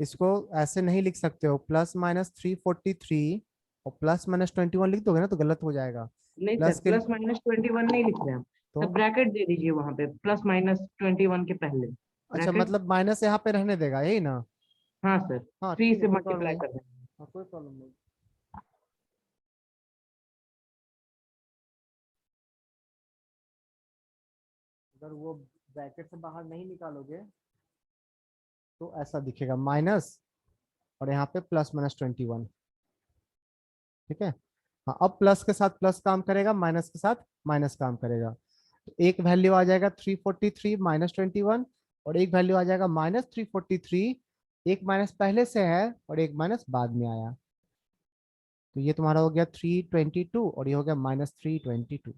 इसको ऐसे नहीं लिख सकते हो। प्लस माइनस 343 और प्लस माइनस 21 लिख दोगे ना तो गलत हो जाएगा। नहीं सर, प्लस के प्लस माइनस 21 नहीं लिख रहे हम। तो तो ब्रैकेट दे दीजिए वहां पे प्लस माइनस 21 के पहले अच्छा ब्रैकेट। मतलब माइनस यहाँ पे रहने देगा यही ना। हाँ सर, हाँ 3 ठीक है, से कोई प्रॉब्लम मल्टीप्लाई नहीं। कर देंगे। हाँ कोई प्रॉब्लम नहीं। अगर वो ब्रैकेट से बाहर नहीं निकालोगे तो ऐसा दिखेगा माइनस और यहाँ पे प्लस माइनस 21। ठीक है। हाँ अब प्लस के साथ प्लस काम करेगा, माइनस के साथ माइनस काम करेगा। तो एक वैल्यू आ जाएगा 343 माइनस 21 और एक वैल्यू आ जाएगा माइनस 343। एक माइनस पहले से है और एक माइनस बाद में आया। तो ये तुम्हारा हो गया 322 और ये हो गया माइनस 322।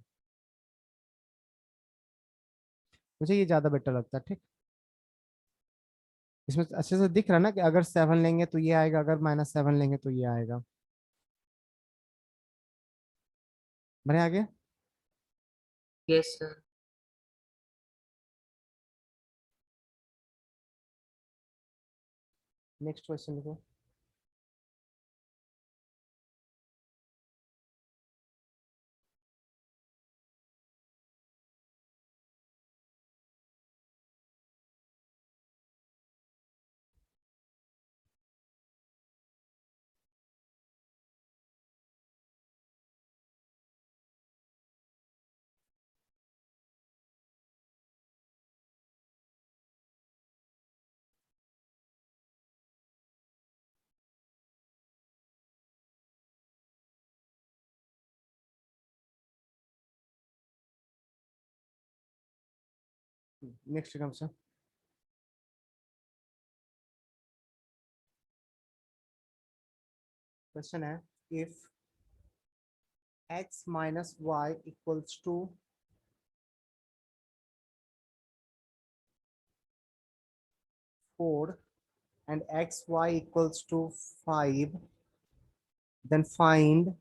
मुझे ये ज्यादा बेटर लगता है। ठीक। इसमें अच्छे से दिख रहा है ना कि अगर 7 लेंगे तो ये आएगा, अगर माइनस 7 लेंगे तो ये आएगा। बने आगे। Yes sir. नेक्स्ट क्वेश्चन लिखो। नेक्स्ट कम से क्वेश्चन है if x minus y equals to 4 and xy equals to 5, then find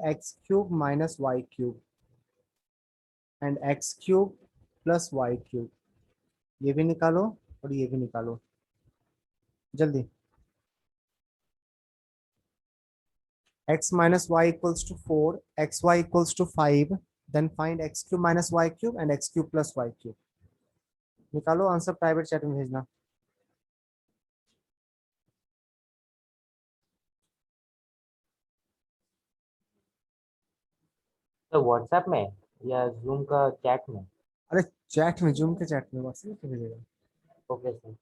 x cube minus y cube and x cube plus y cube। ये भी निकालो और ये भी निकालो जल्दी। x minus y equals to 4, xy equals to 5, then find x cube minus y cube and x cube plus y cube। निकालो answer, private chat में भेजना। तो व्हाट्सएप में या जूम का चैट में? अरे चैट में, जूम के चैट में, व्हाट्सएप पे भेजेगा। Okay sir.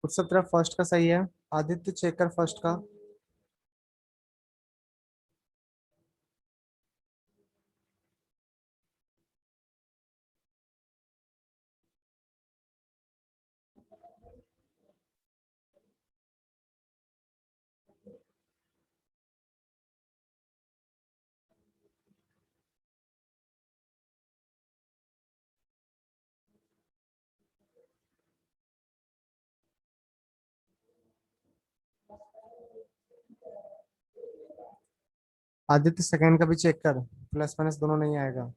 खुद सब तरफ फर्स्ट का सही है। आदित्य चेक कर फर्स्ट का। आदित्य सेकंड का भी चेक कर, प्लस माइनस दोनों नहीं आएगा।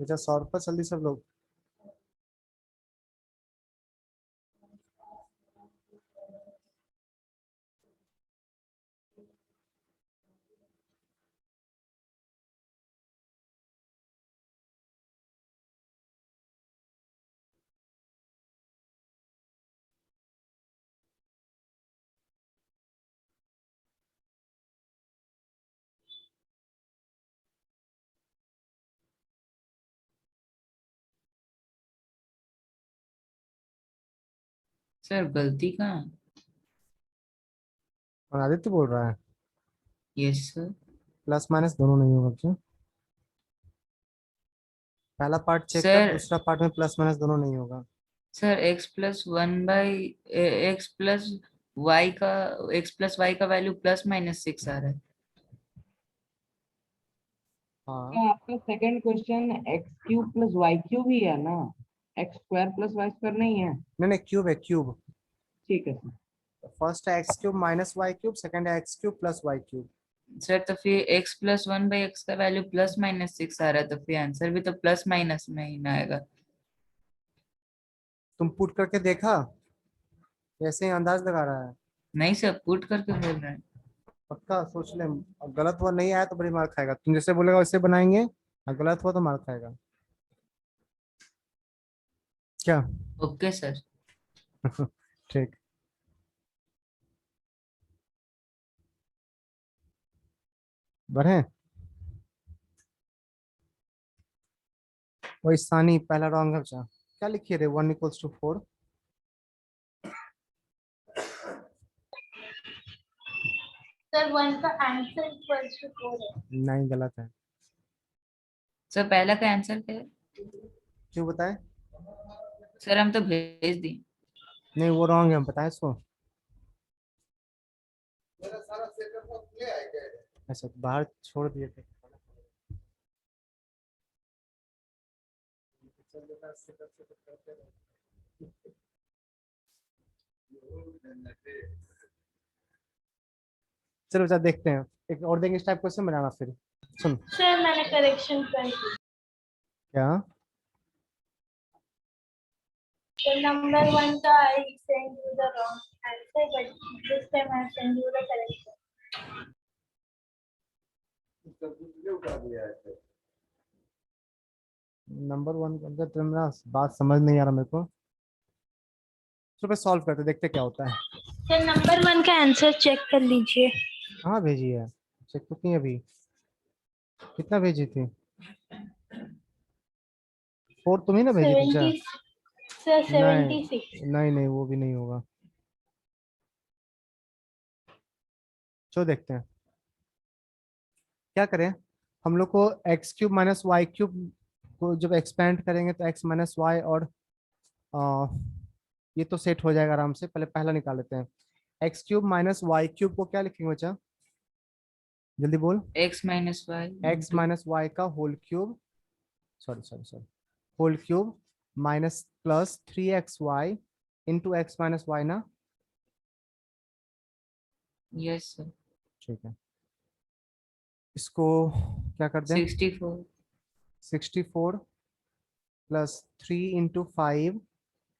बेटा 100 रुपये जल्दी सब लोग। सर गलती कहाँ? और आदित्य बोल रहा है यस सर। प्लस माइनस दोनों नहीं होगा क्यों? पहला पार्ट चेक कर, सर दूसरा पार्ट में प्लस माइनस दोनों नहीं होगा। सर एक्स प्लस वाई का वैल्यू +/-6 आ रहा है। हाँ तो आपका सेकंड क्वेश्चन x³ + y³ ही है ना, x² + y² नहीं है? नहीं नहीं, क्यूब है क्यूब। ठीक है सर। फर्स्ट है x cube minus Y cube, second है x cube plus Y cube. Sir तो फिर x+1/x का वैल्यू +/-6 आ रहा है, तो फिर आंसर भी तो प्लस माइनस में ही ना आएगा। तुम पुट करके देखा? ऐसे ही अंदाज लगा रहा है? नहीं सर, पुट करके बोल रहे हैं। पक्का सोच ले, और गलत हुआ नहीं आया तो बड़ी मार खाएगा। तुम जैसे बोलेगा वैसे बनाएंगे, और गलत हुआ तो मार खाएगा। क्या? Okay sir. ठीक। बढ़े। वही सानी पहला रॉन्ग है बच्चा। क्या लिखिए रे, 1 = 4। सर 1 का आंसर =4 है। नहीं, गलत है। सर पहला का आंसर क्या है? क्यों बताए? सर हम तो भेज दिए। नहीं, वो रॉन्ग है, हम बताए इसको। ऐसा बाहर छोड़ दिए थे। चलो बच्चा देखते हैं, एक और देंगे इस टाइप क्वेश्चन बनाना फिर। सुन। सर मैंने करेक्शन कर दी। क्या? So number 1 का I send you the wrong answer, but this time I send you the correct one. Number 1 का तुम्हारा बात समझ नहीं आ रहा मेरे को। चलो सॉल्व करते देखते क्या होता है। सर नंबर 1 का आंसर चेक कर लीजिए। कहाँ भेजी है? चेक तो की अभी। कितना भेजी थी? 4 तुम ही ना भेजी थी? 70 सर नहीं 76। नहीं नहीं, वो भी नहीं होगा। चलो देखते हैं क्या करें। हम लोग को x³ - y³ को जब एक्सपेंड करेंगे तो x - y और आ, ये तो सेट हो जाएगा आराम से। पहले पहला निकाल लेते हैं। x³ - y³ को क्या लिखेंगे बच्चा? जल्दी बोल। x-y x - y का whole cube, sorry sorry sorry, whole cube minus plus 3xy into x - y ना। Yes sir. ठीक है, इसको क्या कर दें? 64। 64 प्लस 3 इंटू 5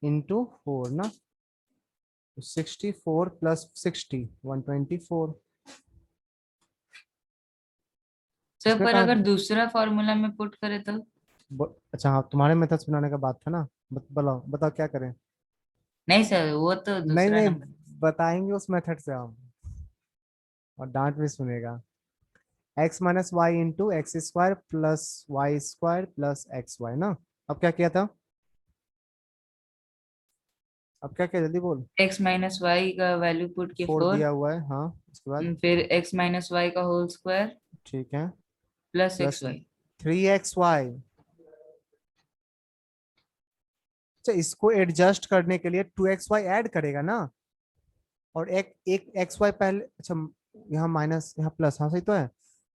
इंटू 4 ना। 64 प्लस 60 124। सर इसमें पर कहाँ अगर दूसरा फॉर्मूला में पुट करे तो अच्छा हाँ, तुम्हारे मेथड्स बनाने का बात था ना। बताओ बताओ क्या करें। नहीं सर, वो तो नहीं दूसरा नहीं, नंबर। बताएंगे उस मेथड से हम, और डांट भी सुनेगा। x minus Y into X square plus Y square plus X Y ना। अब क्या किया था, अब क्या किया जल्दी बोल। x माइनस वाई का वैल्यू पुट किया 4 4, दिया हुआ है हाँ, उसके बाद फिर x माइनस वाई का होल स्क्वायर ठीक है plus plus X Y. 3xy। अच्छा, इसको एडजस्ट करने के लिए 2xy ऐड करेगा ना, और एक एक xy पहले, अच्छा यहाँ माइनस यहाँ प्लस, हाँ सही तो है,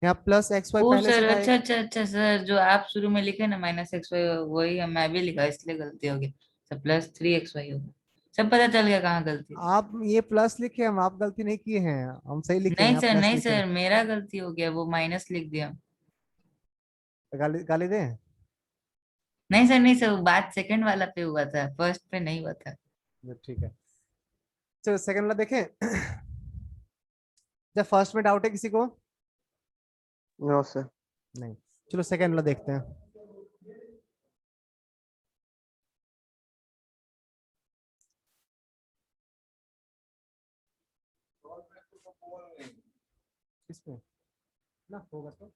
यहाँ प्लस xy ओ पहले से सर, था अच्छा अच्छा अच्छा सर, जो आप शुरू में लिखे ना माइनस एक्स वाई, वही मैं भी लिखा, इसलिए गलती हो गई। सर प्लस 3xy होगा। सब पता चल गया कहाँ गलती थी। आप ये प्लस लिखे, हम आप गलती नहीं किए हैं, हम सही लिखे हैं, नहीं आप सर, प्लस नहीं लिखे हैं। सर, मेरा गलती हो गया, वो माइनस लिख दिया। गाली गाली दें। नहीं सर, नहीं सर, बात सेकंड वाला पे हुआ था, फर्स्ट पे नहीं हुआ था। ठीक है, चलो सेकंड वाला देखें। जब फर्स्ट में डाउट है किसी को, नो सर। नहीं, चलो सेकंड वाला देखते हैं। किसमें ना होगा तो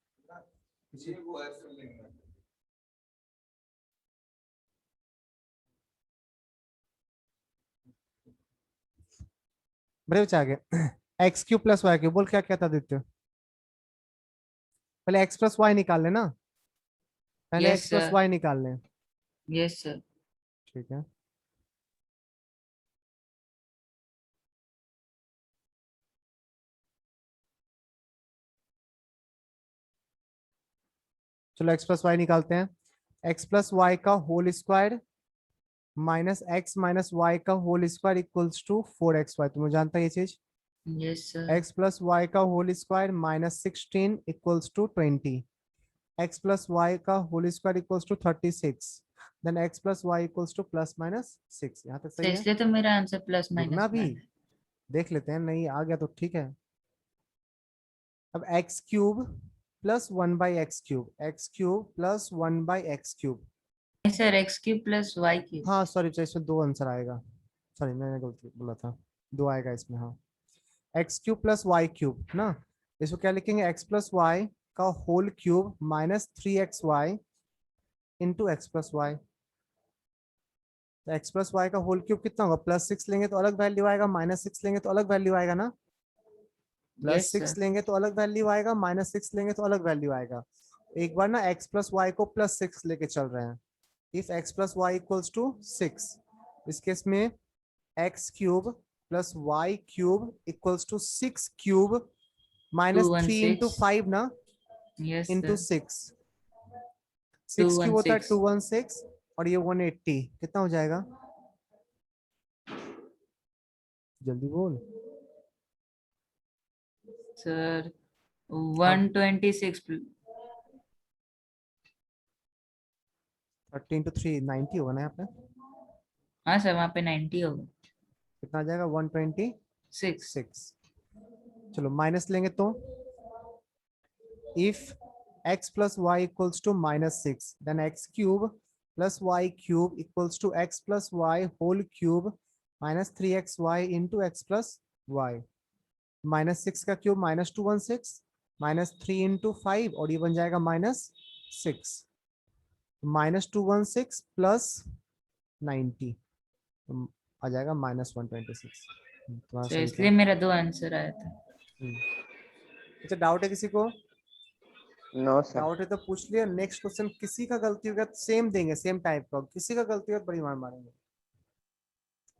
बड़े बच्चे आगे। X Q plus Y Q, बोल क्या क्या था आदित्य। पहले एक्स प्लस वाई निकाल लेना, पहले yes x plus sir, y निकाल लें। Yes sir. ठीक है, चलो एक्स प्लस वाई निकालते हैं। एक्स प्लस वाई का होल स्क्वायर माइनस वाई का whole square equals to 4xy, तुम्हें जानता है ये चीज। Yes sir. X plus Y का whole square minus 16 equals to 20। X plus Y का whole square equals to 36, then x plus Y equals to plus minus 6। यहाँ तक सर सही है। इसलिए तो मेरा आंसर प्लस रुकना माइनस में भी, है। देख लेते हैं, नहीं आ गया तो ठीक है। अब X cube plus 1/x³ X cube plus 1/x³। नहीं sir, X cube plus Y cube. हाँ सॉरी, इसमें 2 आंसर आएगा, सॉरी मैंने गलती बोला था, 2 आएगा इसमें हाँ। X cube plus Y cube ना, इसको क्या लिखेंगे, एक्स प्लस वाई का whole cube minus 3xy into x plus Y. X plus Y का होल क्यूब कितना होगा, +6 लेंगे तो अलग वैल्यू आएगा, -6 लेंगे तो अलग वैल्यू आएगा ना। Yes +6 sir. लेंगे तो अलग वैल्यू आएगा, -6 लेंगे तो अलग वैल्यू आएगा। एक बार ना एक्स प्लस वाई को +6 लेके चल रहे हैं। If X plus Y equals to 6, इस केस में X cube plus Y cube equals to 6 cube minus 3 into 216। 5 ना, यस इंटू सर। 6। 6 क्यूब होता है 216। 216, और ये 180 कितना हो जाएगा, जल्दी बोल। सर अब 126। 30 इंटू 3 90 होगा ना यहाँ पे, हाँ सर, वहाँ पे 90 होगा। कितना आ जाएगा 126। 6। चलो माइनस लेंगे तो, if x plus y equals to -6, then x cube plus y cube equals to x plus y whole cube minus 3xy into x plus y। -6 का क्यूब -216 -3 इंटू 5, और ये बन जाएगा -6। -216 प्लस 90 आ जाएगा -126। तुम्हारा सर सही था। इसलिए मेरा 2 आंसर आया था। अच्छा डाउट है किसी को, नो सर। डाउट है तो पूछ लिया। नेक्स्ट क्वेश्चन किसी का गलती होगा तो सेम देंगे, सेम टाइप का, किसी का गलती होगा तो बड़ी मार मारेंगे।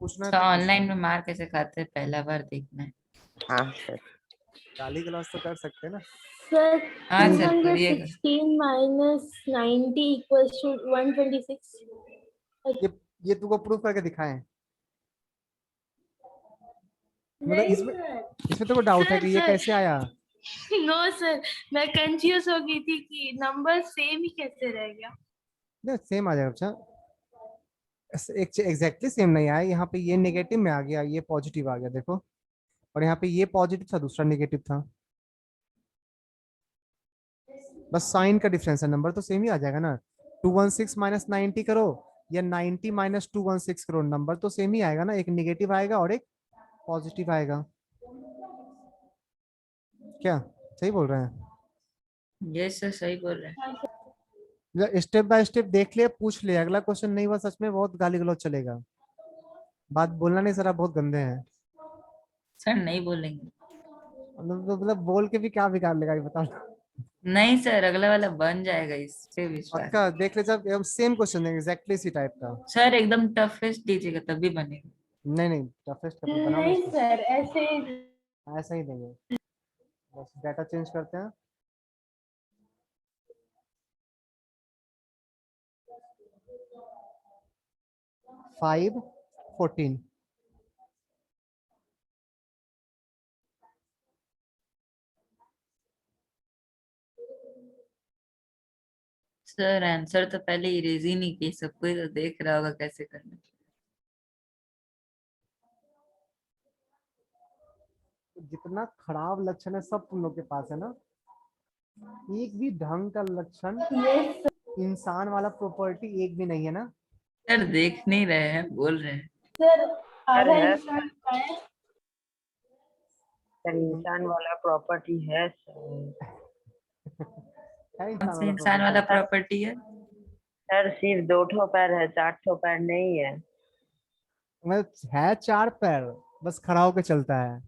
पूछना है सर तो ऑनलाइन पूछना, में मार कैसे खाते हैं, पहला बार देखना है। हाँ सर। गाली गलौज तो कर सकते हैं ना। Sir, हाँ सर, करिएगा। 216 minus 90 equals to 126. ये ये तुमको प्रूफ करके दिखाएं, मतलब नहीं इसमें सर, इसमें तो डाउट है सर, कि ये सर। कैसे आया। नो सर, मैं कंफ्यूज हो गई थी कि नंबर सेम ही कैसे रह गया। नहीं सेम आ जाएगा। अच्छा एक एग्जैक्टली सेम नहीं आया, यहाँ पे ये नेगेटिव में आ गया, ये पॉजिटिव आ गया, देखो। और यहाँ पे ये पॉजिटिव था, दूसरा नेगेटिव था। बस साइन का डिफरेंस है, नंबर तो सेम ही आ जाएगा ना। 216 माइनस 90 करो या 90 माइनस 216 करो, नंबर तो सेम ही आएगा ना, एक नेगेटिव आएगा और एक पॉजिटिव आएगा। क्या सही बोल रहे हैं? यस सर, सही बोल रहे हैं। स्टेप बाय स्टेप देख ले, पूछ ले, अगला क्वेश्चन नहीं हुआ सच में बहुत गाली गलौज चलेगा। बात बोलना नहीं सर, आप बहुत गंदे हैं। सर नहीं बोलेंगे। मतलब बोल के भी क्या बिगाड़ लेगा ये बताओ। नहीं सर, अगला वाला बन जाएगा, इस पे विश्वास। पक्का देख ले, जब सेम क्वेश्चन है एग्जैक्टली इसी टाइप का। सर एकदम टफेस्ट दीजिएगा तभी बनेगा। नहीं नहीं, टफेस्ट का बनाओ नहीं इसको। सर, ऐसे ऐसा ही देंगे, बस डाटा चेंज करते हैं। फाइव 14। सर आंसर तो पहले इरेज ही नहीं की, सब कोई तो देख रहा होगा कैसे करना। जितना खराब लक्षण है सब तुम लोग के पास है ना, एक भी ढंग का लक्षण, यस इंसान वाला प्रॉपर्टी एक भी नहीं है ना। सर देख नहीं रहे हैं, बोल रहे हैं। सर, आधा है। इंसान का है। सर इंसान वाला प्रॉपर्टी है सर। है कौन इंसान सा वाला इंसान वाला प्रॉपर्टी। प्रॉपर्टी है? सर सिर्फ 2 पैर है, 4 पैर नहीं है। मतलब है 4 पैर, बस खड़ा होकर चलता है,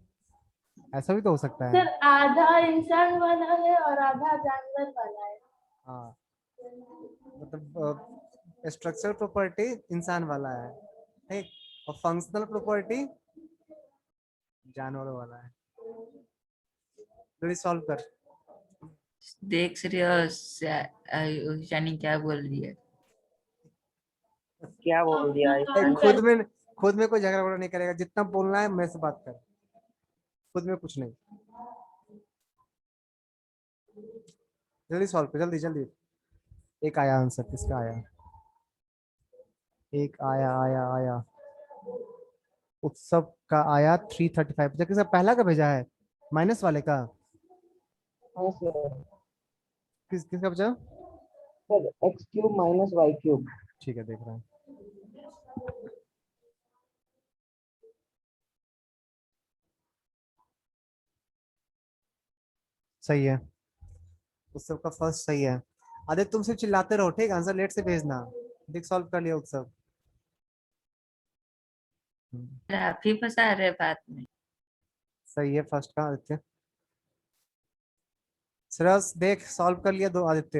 ऐसा भी तो हो सकता है। सर, आधा इंसान वाला है और आधा जानवर वाला है। हाँ, मतलब स्ट्रक्चरल प्रॉपर्टी इंसान वाला है, ठीक, और फंक्शनल प्रॉपर्टी जानवरों वाला है। जल्दी सॉल्व कर। देख रही हो शानी क्या बोल रही है? क्या बोल दिया ए, खुद में कोई झगड़ा वगड़ा नहीं करेगा, जितना बोलना है मेरे से बात कर, खुद में कुछ नहीं। जल्दी सॉल्व कर, जल्दी जल्दी। एक आया आंसर, किसका आया? एक आया आया आया, उत्सव का आया 335। जबकि सर पहला का भेजा है, माइनस वाले का। हाँ सर। किसका बचा? Sir X cube minus Y cube. ठीक है, देख रहा हूँ। सही है, उत्सव का फर्स्ट सही है। आदित्य तुम सिर्फ चिल्लाते रहो, ठीक, आंसर लेट से भेजना। देख सॉल्व कर लिया उत्सव। आप ही फंसा रहे बात में। सही है फर्स्ट का आदित्य। सरस देख सॉल्व कर लिया दो आदित्य।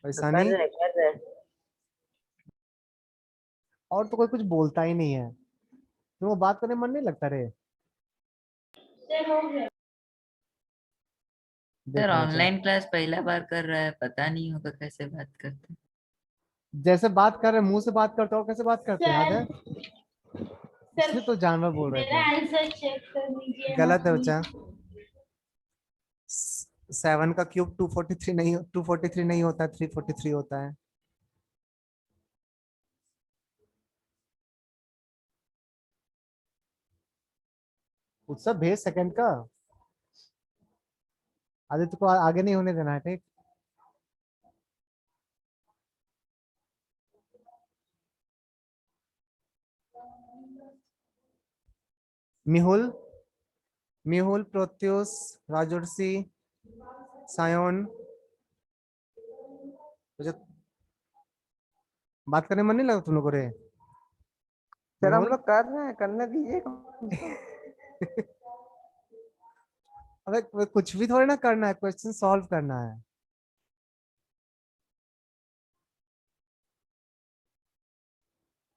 ऐसा नहीं, कर रहे। और तो कोई कुछ बोलता ही नहीं है, तुम वो बात करने में मन नहीं लगता रे। सर, हो गया। देख सर रहा बच्चा, ऑनलाइन क्लास पहला बार कर रहा है, पता नहीं होगा कैसे बात करते हैं। जैसे बात कर रहे मुंह से बात करते हो, कैसे बात करते हैं, याद है? सर, इसलिए तो जानवर बोल रहे मेरा थे। आंसर चेक कर लीजिए। गलत है बच्चा। 7 का क्यूब 243 नहीं होता, 343 होता है। उत्सव भेज सेकंड का, आदित्य को आगे नहीं होने देना है, ठीक। मिहुल, मिहुल, प्रोत्यूस, राजर्षि, सायोन, मुझे बात करने में मन नहीं लगा तुम लोगों को रे? सर हम मेहुल लोग कर रहे हैं, करने दीजिए। अबे कुछ भी थोड़ी ना करना है, क्वेश्चन सॉल्व करना है।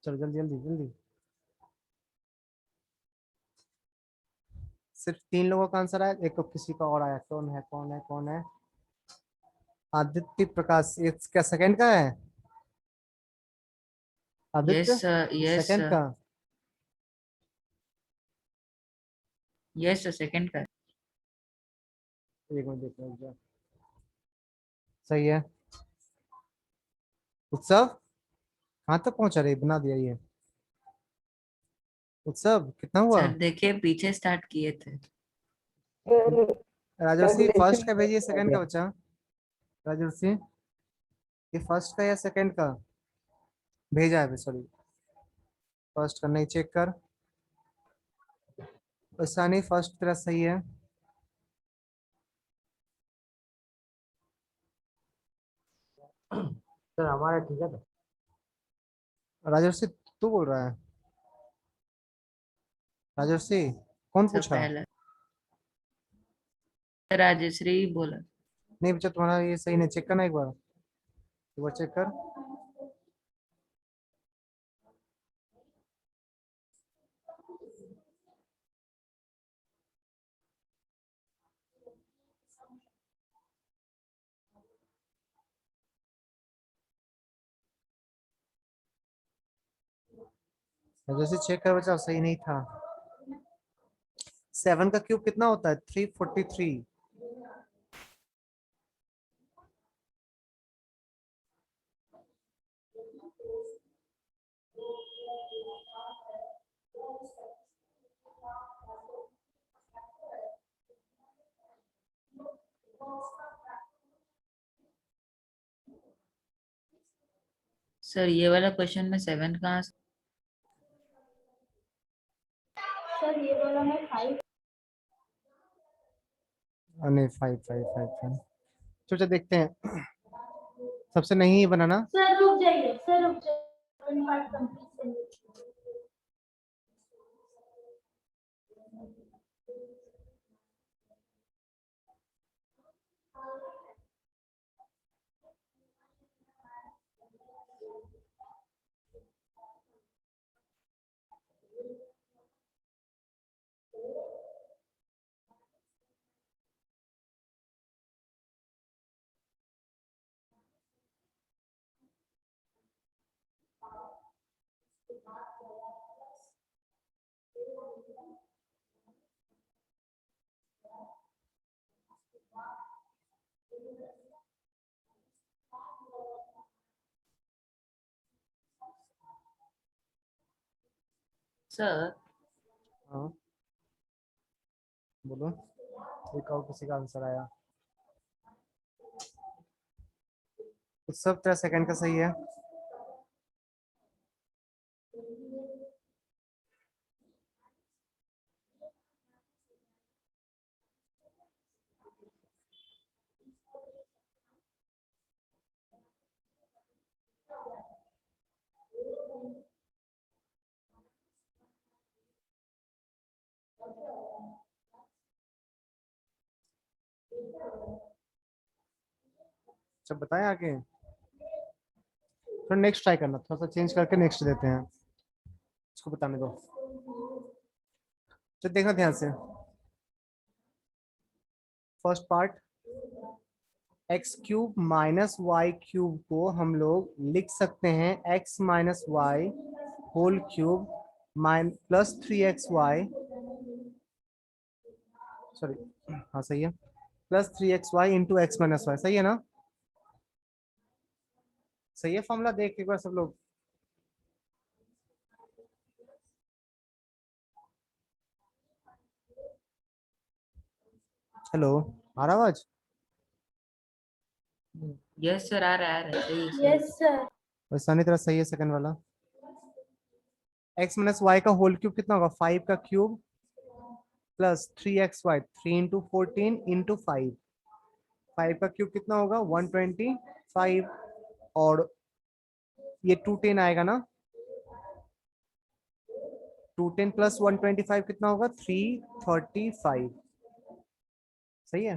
चलो जल्दी जल्दी जल्दी। सिर्फ 3 लोगों का आंसर आया, एक तो किसी का और आया, कौन है कौन है कौन है? आदित्य प्रकाश, इसका सेकंड का है Aditya, yes sir, yes second sir, का। यस सर, सेकंड का। एक मिनट देख रहा हूँ, सही है। उत्सव कहाँ तक पहुंचा रही, बना दिया ये। उत्सव कितना हुआ? सर देखिए पीछे स्टार्ट किए थे। राजर्षि फर्स्ट का भेजिए, हो सेकंड का गया। बचा। राजर्षि ये फर्स्ट का या सेकंड का भेजा है, सॉरी फर्स्ट का नहीं, चेक कर। ईशानी फर्स्ट तेरा सही है। सर हमारा ठीक है। राजर्षि तू बोल रहा है? राजर्षि कौन सब पूछा? पहला राजश्री बोला। नहीं बच्चा तुम्हारा ये सही नहीं, चेक करना एक बार, चेक कर। जैसे चेक कर बच्चा, सही नहीं था। 7 का क्यूब कितना होता है? 343। सर ये वाला क्वेश्चन में 7 कहाँ से? सर ये वाला में 5। नहीं 5 चलो देखते हैं, सबसे नहीं बनाना। सर रुक जाइए, सर रुक जाइए, 7 पार्ट कंप्लीट करिए। सर हाँ बोलो, एक और किसी का आंसर आया। तो सब तेरा सेकंड का सही है। सब बताएं आगे, थोड़ा नेक्स्ट ट्राई करना, थोड़ा सा चेंज करके नेक्स्ट देते हैं, इसको बताने दो। तो देखना ध्यान से, first part X cube minus Y cube को हम लोग लिख सकते हैं X minus Y whole cube plus 3xy, sorry हाँ सही है, plus 3xy into x minus Y, सही है ना? सही है फॉर्मूला, देख एक बार सब लोग। हेलो, आ रहा आवाज? यस सर आ रहा है, सही है सही। Yes sir. वैसा नहीं, तरह सही है सेकंड वाला। एक्स माइनस वाई का होल क्यूब कितना होगा? 5 का cube plus 3xy, 3 into 14 into 5, 5 का क्यूब कितना होगा? 125, और ये 210 आएगा ना, 210 प्लस 125 कितना होगा? 335, सही है।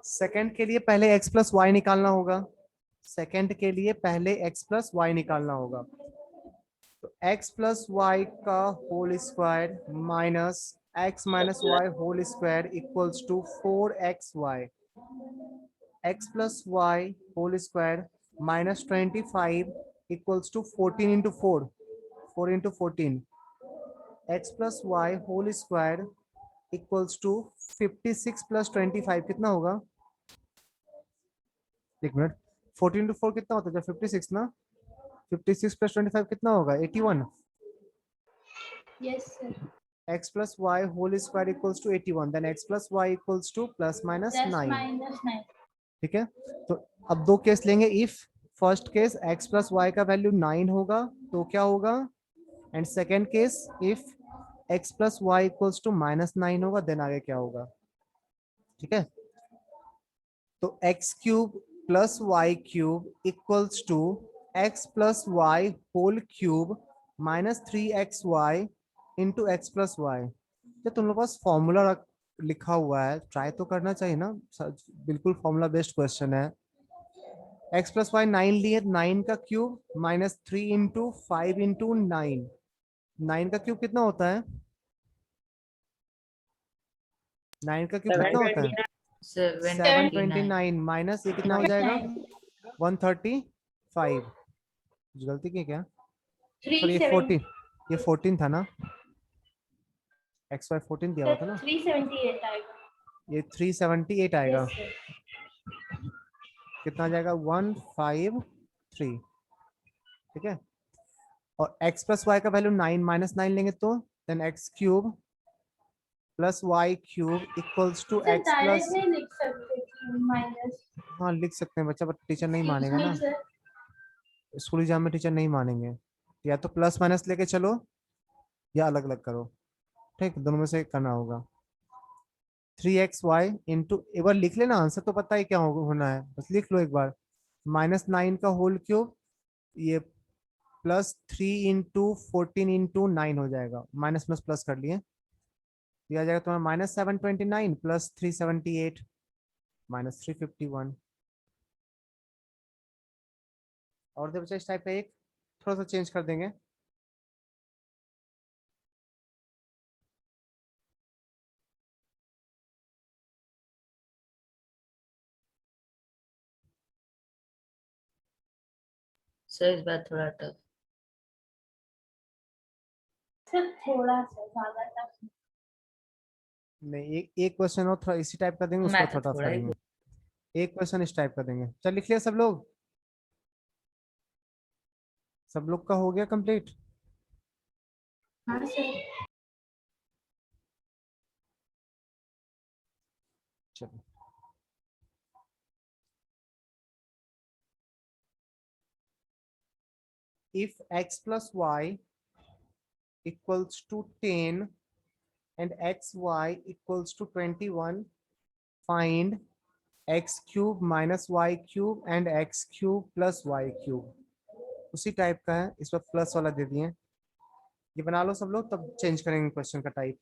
सेकंड के लिए पहले x प्लस वाई निकालना होगा, सेकंड के लिए पहले x प्लस वाई निकालना होगा, तो x प्लस वाई का whole square minus x minus Y whole square equals to 4xy, x plus Y whole square minus 25 equals to 14 into 4, 4 into 14, x plus Y whole square equals to 56 plus 25 कितना होगा? एक minute, 14 into 4 कितना होता है? 56 ना। 56 plus 25 कितना होगा? 81. Yes, sir. X plus y whole square equals to 81. Then x plus y equals to plus minus Plus 9. minus 9. ठीक है, तो अब दो केस लेंगे. If first case x plus Y का वैल्यू 9 होगा तो क्या होगा, and second case if x plus Y equals to minus 9 होगा, देन आगे क्या होगा. ठीक है, तो x cube plus Y cube equals to x plus Y whole cube minus 3xy into x plus Y. तो तुम लोग पास फॉर्मूला लिखा हुआ है, ट्राई तो करना चाहिए ना. बिल्कुल फॉर्मूला बेस्ड क्वेश्चन है. x प्लस वाई 9 लिए, 9 का क्यूब माइनस 3 इंटू 5 इंटू 9. 9 का क्यूब कितना होता है? 9 का क्यूब कितना होता है? 729 माइनस ये कितना हो जाएगा? 135. कुछ गलती की क्या? सॉरी ये 14, ये 14 था ना. xy 14 दिया हुआ था ना. 378 आएगा. ये 378 आएगा. Yes, sir. कितना आ जाएगा? 153. ठीक है, और x प्लस वाई का वैल्यू 9 माइनस 9 लेंगे तो then x cube plus Y cube equals to sir x plus. Direct नहीं लिख सकते कि माइनस. हाँ लिख सकते हैं बच्चा, बट टीचर नहीं मानेगा ना. सर स्कूल एग्जाम में टीचर नहीं मानेंगे. या तो प्लस माइनस लेके चलो या अलग अलग करो. ठीक, दोनों में से एक करना होगा. 3xy इंटू, एक बार लिख लेना, आंसर तो पता ही क्या होना है, बस लिख लो एक बार. माइनस 9 का होल क्यूब, ये प्लस 3 इंटू 14 इंटू 9 हो जाएगा. माइनस प्लस प्लस कर लिए, ये आ जाएगा तुम्हारा माइनस 729 प्लस 378 माइनस 351. और दे बच्चा इस टाइप का एक थोड़ा सा चेंज कर देंगे. सर इस बार थोड़ा टफ. सर थोड़ा सा ज्यादा टफ. नहीं, एक क्वेश्चन और थोड़ा इसी टाइप का देंगे, उसका मैं तो थोड़ा थोड़ा ही करेंगे. एक क्वेश्चन इस टाइप का देंगे. चल लिख लिया सब लोग? सब लोग का हो गया कंप्लीट? हाँ सर. चलो, if x plus y equals to 10 and xy equals to 21, find x cube minus y cube and x cube plus y cube. उसी टाइप का है, इस पर प्लस वाला दे दिए. ये बना लो सब लोग, तब चेंज करेंगे क्वेश्चन का टाइप.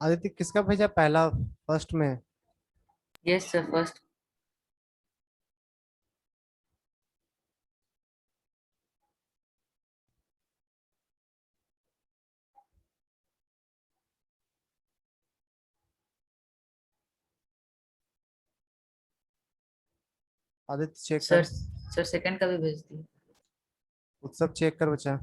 आदित्य किसका भेजा पहला, फर्स्ट में? Yes sir first. Aditya check sir कर, सर सेकंड का भी भेज दिए। उत्सव चेक कर बच्चा।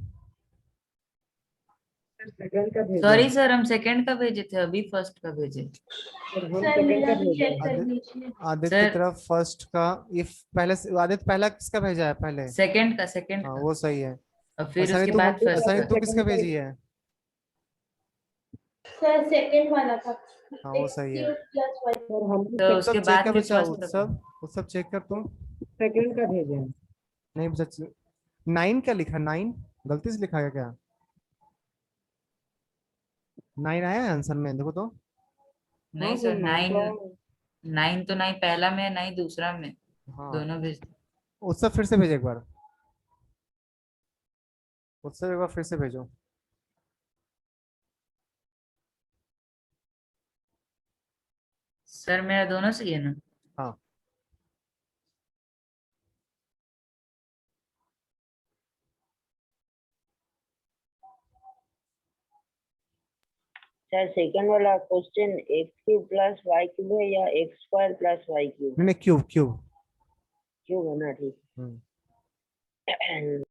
सर सेकंड का भेजा सॉरी है। सर, हम सेकंड का भेजे थे, अभी फर्स्ट का भेजे। सर हम सर सेकंड मेरा का भी भेजा चेक है। कर आदित्य लीजिए। आदित्य की सर तरफ फर्स्ट का, इफ पहले आदित्य पहला किसका भेजा है पहले? सेकंड हाँ का, वो सही है। और फिर उसके बाद फर्स्ट ऐसा नहीं का। तू किसका सेकंड का भेजी है? सर सेकंड वाला था। हाँ वो एक्स सही है। Cube plus y. सर हम तो उत्सव उसके चेक बाद कर फिर बच्चा, फर्स्ट का। उत्सव चेक कर तू। सेकंड का भेजे हैं। नहीं बच्चा, 9 क्या लिखा? 9 गलती से लिखा गया क्या? 9 आया है आंसर में, देखो तो। नहीं हाँ सर सर, नाइन तो 9 तो 9 पहला में है, 9 दूसरा में, हाँ दोनों भेज दिए। उत्सव फिर से भेजो एक बार, उत्सव एक बार फिर से भेजो। सर मेरा दोनों सही है ना? हाँ सर सेकंड वाला question x cube plus Y cube है या x square plus Y cube? नहीं नहीं, क्यूब क्यूब। क्यूब है ना, ठीक हम्म, है।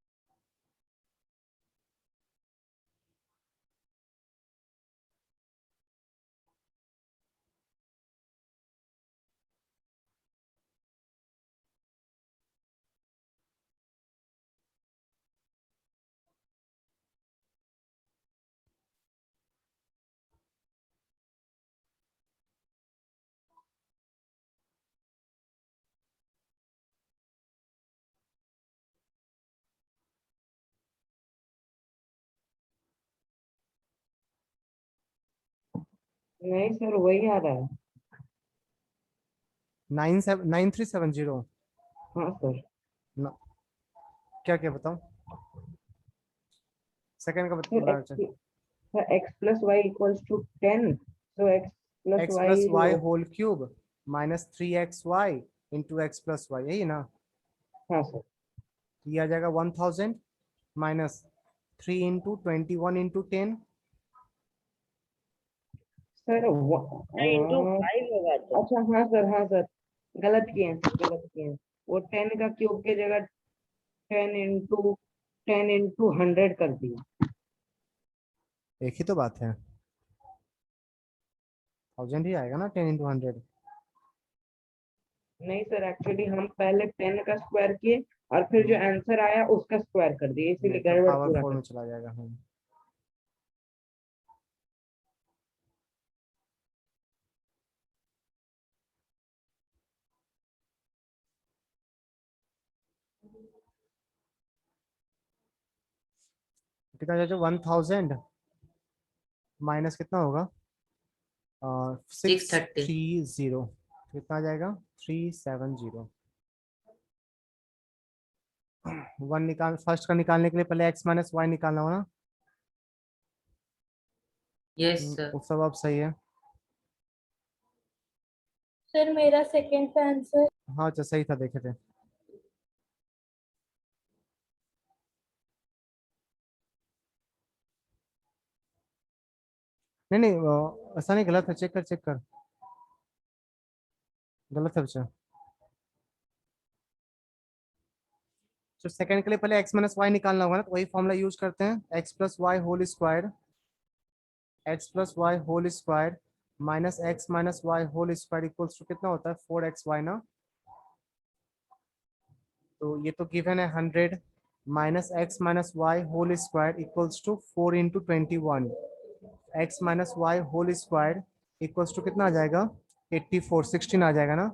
नहीं सर वही आ रहा है। 9370। हाँ सर। क्या क्या बताओ, सेकंड का सर बता। X plus Y equals to 10, तो x plus x plus y y whole cube minus 3xy into x plus y, यही ना? हाँ सर। तो ये आ जाएगा 1000 माइनस 3 इंटू 21 इंटू 10। सर नहीं इंटू 5 होगा तो। अच्छा हाँ सर, हाँ सर, गलत किए हैं सर, गलत किए हैं। वो 10 का क्यूब के जगह 10 इंटू 100 कर दिया। एक ही तो बात है, 1000 ही आएगा ना 10 इंटू 100। नहीं सर, एक्चुअली हम पहले 10 का स्क्वायर किए और फिर जो आंसर आया उसका स्क्वायर कर दिए, इसीलिए तो गड़बड़ पावर पूरा 4 कर में चला जाएगा। हम कितना जाएगा? 1000 माइनस कितना होगा? 630। 630, कितना आ जाएगा? 370। वन निकाल, फर्स्ट का निकालने के लिए पहले x माइनस वाई निकालना होगा ना। Yes sir. वो सब अब सही है। सर मेरा सेकंड का आंसर। हाँ अच्छा सही था, देखे थे। नहीं नहीं ऐसा नहीं, गलत है, चेक कर चेक कर, गलत है बच्चा। तो सेकंड के लिए पहले x माइनस वाई निकालना होगा ना, तो वही फॉर्मूला यूज करते हैं, x plus Y whole square, x plus Y whole square minus x minus Y whole square equals to कितना होता है? 4xy ना। तो ये तो गिवन है 100 minus x minus Y whole square equals to 4 into 21, x minus Y whole square equals to कितना आ जाएगा? 84, 16 आ जाएगा ना।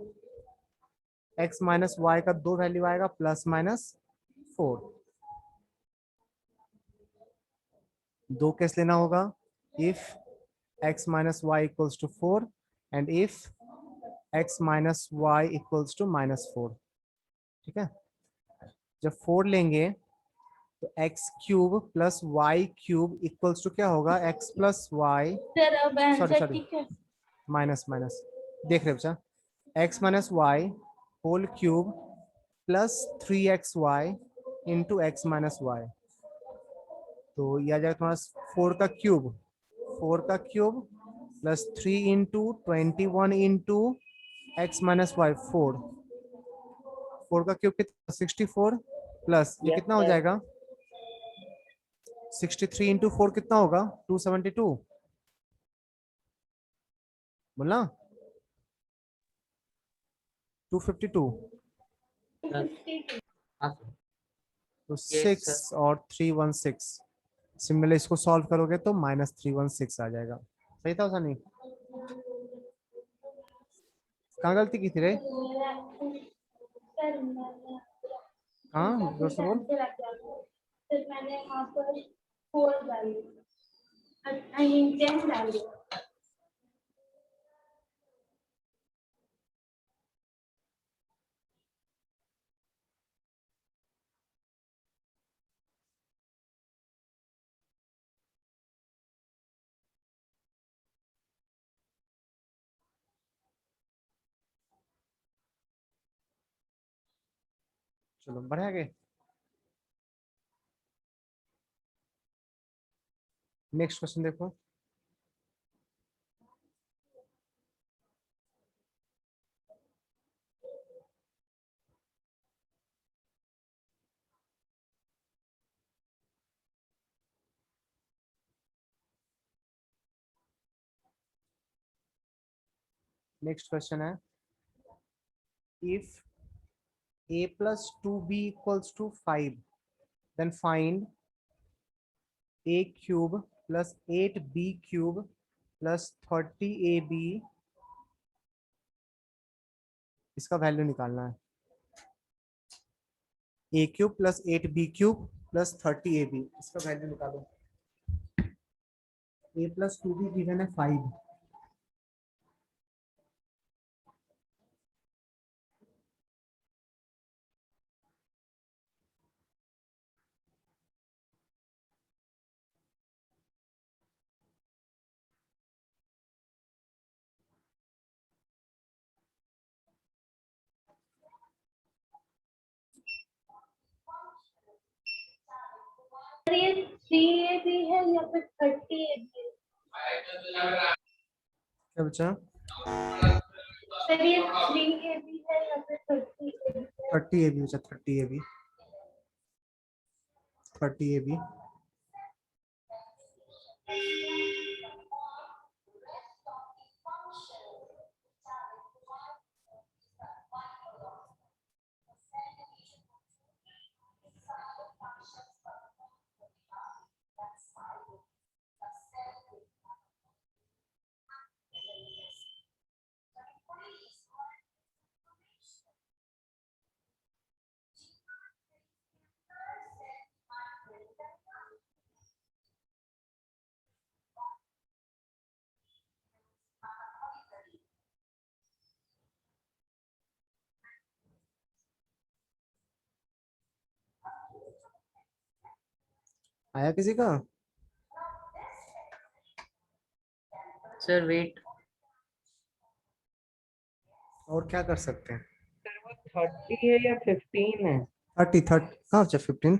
एक्स माइनस वाई का दो वैल्यू आएगा, प्लस माइनस 4। दो केस लेना होगा, if x minus y equals to 4 and if x minus y equals to -4। ठीक है, जब 4 लेंगे तो x cube plus Y cube equals to क्या होगा? x प्लस वाई, सर अब सॉरी आंसर सॉरी, ठीक है। माइनस माइनस, देख रहे बच्चा, x minus Y whole cube plus 3xy into x minus y. तो यह आ जाएगा तुम्हारा 4 का क्यूब, 4 का cube plus 3 into 21 into x minus y, 4 4 का क्यूब कितना 64 प्लस ये Yes, कितना हो sir. जाएगा 63 इंटू 4 कितना होगा 272 बोलना 252 हाँ सर। तो Yes, 6 और 316 सिमिलरली इसको सॉल्व करोगे तो -316 आ जाएगा सही था उसका नहीं कहाँ गलती की थी रे हाँ जोर से बोल फिर मैंने वहाँ पर 4 डाल दिया आई मीन 10 डाल दिया चलो बढ़े आगे नेक्स्ट क्वेश्चन देखो नेक्स्ट क्वेश्चन है if a plus 2b equals to 5 then find a cube plus 8b cube plus 30ab इसका वैल्यू निकालना है a cube plus 8b cube plus 30ab इसका वैल्यू निकालो a प्लस 2b गिवन है 5 sir ये 3a भी है या फिर 30a भी है क्या बचा सर ये 3a भी है या फिर 30a भी है 30ab बचा 30ab 30ab आया किसी का सर वेट और क्या कर सकते हैं सर वो 30 है या 15 है 30 कहाँ बचा 15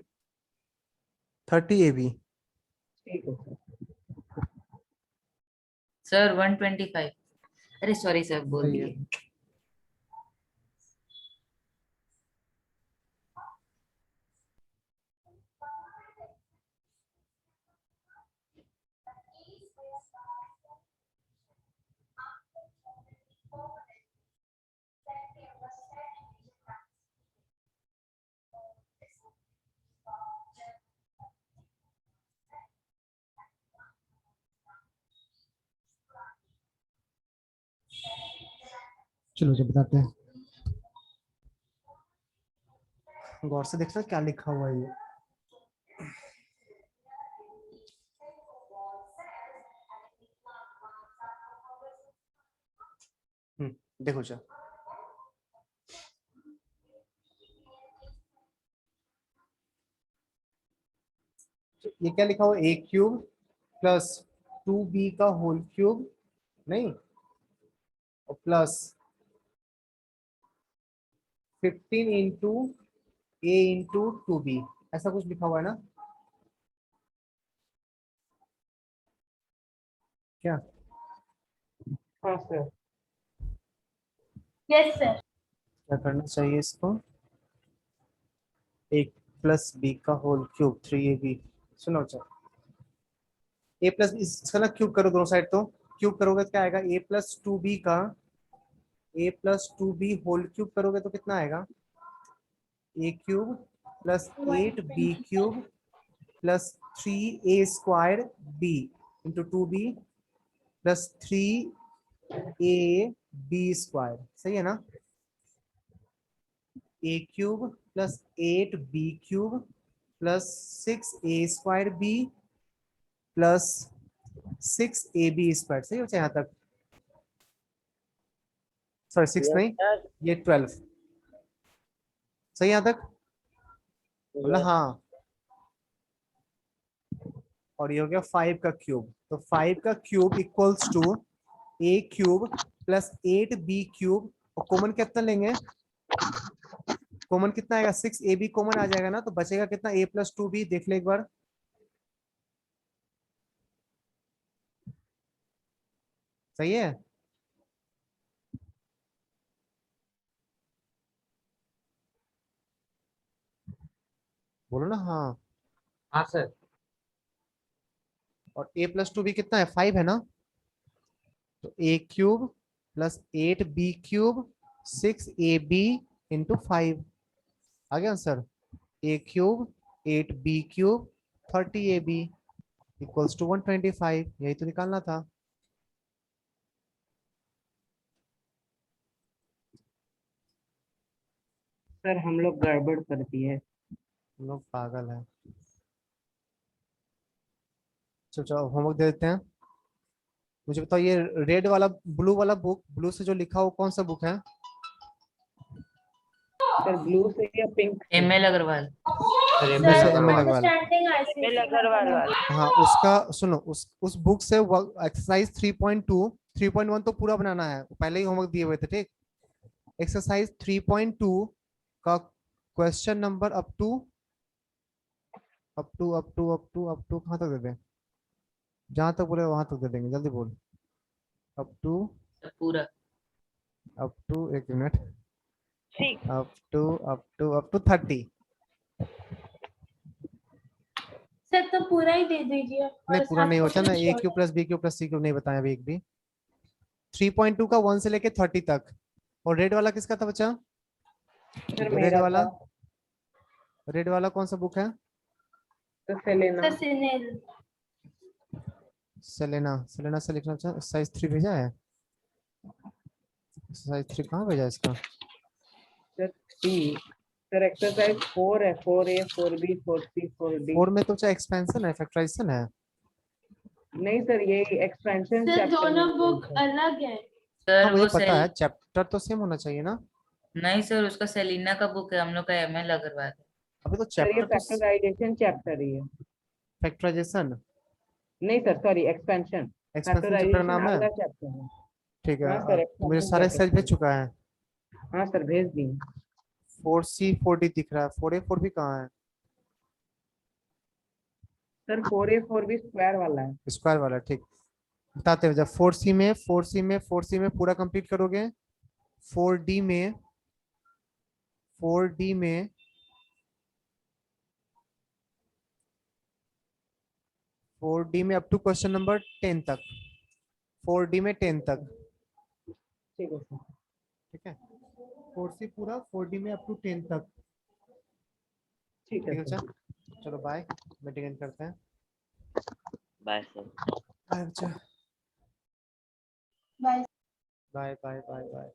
30ab ठीक है सर सर 125 अरे सॉरी सर बोल सही है। दिए चलो जब बताते हैं गौर से देखना क्या लिखा हुआ है ये देखो जा ये क्या लिखा हुआ a क्यूब प्लस 2b का होल क्यूब नहीं और plus 15 into a into 2b ऐसा कुछ लिखा हुआ है ना क्या हाँ सर यस सर क्या करना चाहिए इसको ए प्लस बी का होल क्यूब 3ab। सुनो अच्छा, ए प्लस इसका ना क्यूब करो दोनों साइड, तो क्यूब करोगे तो क्या आएगा, ए प्लस 2b का ए प्लस 2b होल क्यूब करोगे तो कितना आएगा, a cube plus 8b cube plus 3a square b into 2b plus 3ab square. सही है ना, a cube plus 8b cube plus 6a square b plus 6ab square. सही हो चाहे यहाँ तक, सॉरी 6 Yes, नहीं, sir. ये 12। सही यहाँ तक बोला, Yes. हाँ। और ये हो गया 5 का क्यूब, तो 5 का cube equals to a cube plus 8b cube, और कॉमन कितना लेंगे, कॉमन कितना आएगा, 6ab कॉमन आ जाएगा ना, तो बचेगा कितना, a प्लस 2b। देख ले एक बार, सही है। बोलो ना हाँ। हाँ सर। और a प्लस 2b कितना है, 5 है ना, तो a cube plus 8b cube 6ab into 5 आ गया answer. a cube 8b cube 30ab equals to 125, यही तो निकालना था। सर हम लोग गड़बड़ कर दिए। हम लोग पागल है। चलो चलो होमवर्क दे देते हैं। मुझे बताओ ये रेड वाला ब्लू वाला बुक, ब्लू से जो लिखा हो कौन सा बुक है, सर ब्लू से या पिंक से? ML अग्रवाल। सर ब्लू से ML ML Aggarwal. Aggarwal. Understanding Bill ICT Agarwal वाला। mathematics। हाँ उसका सुनो, उस बुक से एक्सरसाइज 3.2 3.1 तो पूरा बनाना है, पहले ही होमवर्क दिए हुए थे, ठीक। एक्सरसाइज 3.2 का क्वेश्चन नंबर अप टू कहाँ तक दे दें, जहां तक बोले वहां तक दे देंगे, जल्दी बोल। अप पूरा। टू एक मिनट, Six. Up to 30। सर तो पूरा ही दे दीजिए। नहीं और पूरा साथ नहीं होता ना, a short। Cube plus b cube plus c cube नहीं बताया अभी एक भी। 3.2 का 1 से लेके 30 तक। और रेड वाला किसका था बच्चा, सर रेड मेरा वाला, था। रेड वाला कौन सा बुक है, तो सेलेना। सर सिनेल। सेलेना। सेलेना से लिखना चाह, एक्सरसाइज 3 भेजा है, एक्सरसाइज 3 कहाँ भेजा है इसका, सर 3। सर एक्सरसाइज 4 है, 4A 4B 4C 4D। 4 में तो चाहे एक्सपेंशन है, फैक्टराइजेशन है। नहीं सर ये एक्सपेंशन सर चैप्टर दोनों में बुक है। अलग है। हाँ सर मुझे वो पता है, चैप्टर तो सेम होना चाहिए ना। नहीं सर, उसका सेलिना का बुक है, हम लोग का ML अग्रवाल है। अभी तो सर ये चैप्टर तो फैक्टराइजेशन चैप्टर ही है। फैक्टराइजेशन, नहीं sir sorry expansion. Expansion chapter का फैक्टराइजेशन नाम है, अगला चैप्टर है। ठीक है। हाँ सर तो मुझे एक्सपेंशन सारे एक्सरसाइज भेज चैप्टर। चुका है। हाँ सर भेज दिए। 4C 4D दिख रहा है, 4A 4B कहाँ है, सर 4A 4B स्क्वायर वाला है। स्क्वायर वाला, ठीक। बताते हैं, जब 4C में पूरा कंप्लीट करोगे, 4D में 4D में 4D में अप टू क्वेश्चन नंबर 10 तक, 4D में 10 तक, ठीक है सर। ठीक है। 4C पूरा, 4D में अप टू 10 तक, ठीक ठीक है है सर। बच्चा। चलो बाय, मीटिंग एंड करते हैं। Bye, sir. बाय बच्चा, bye. Bye bye bye bye.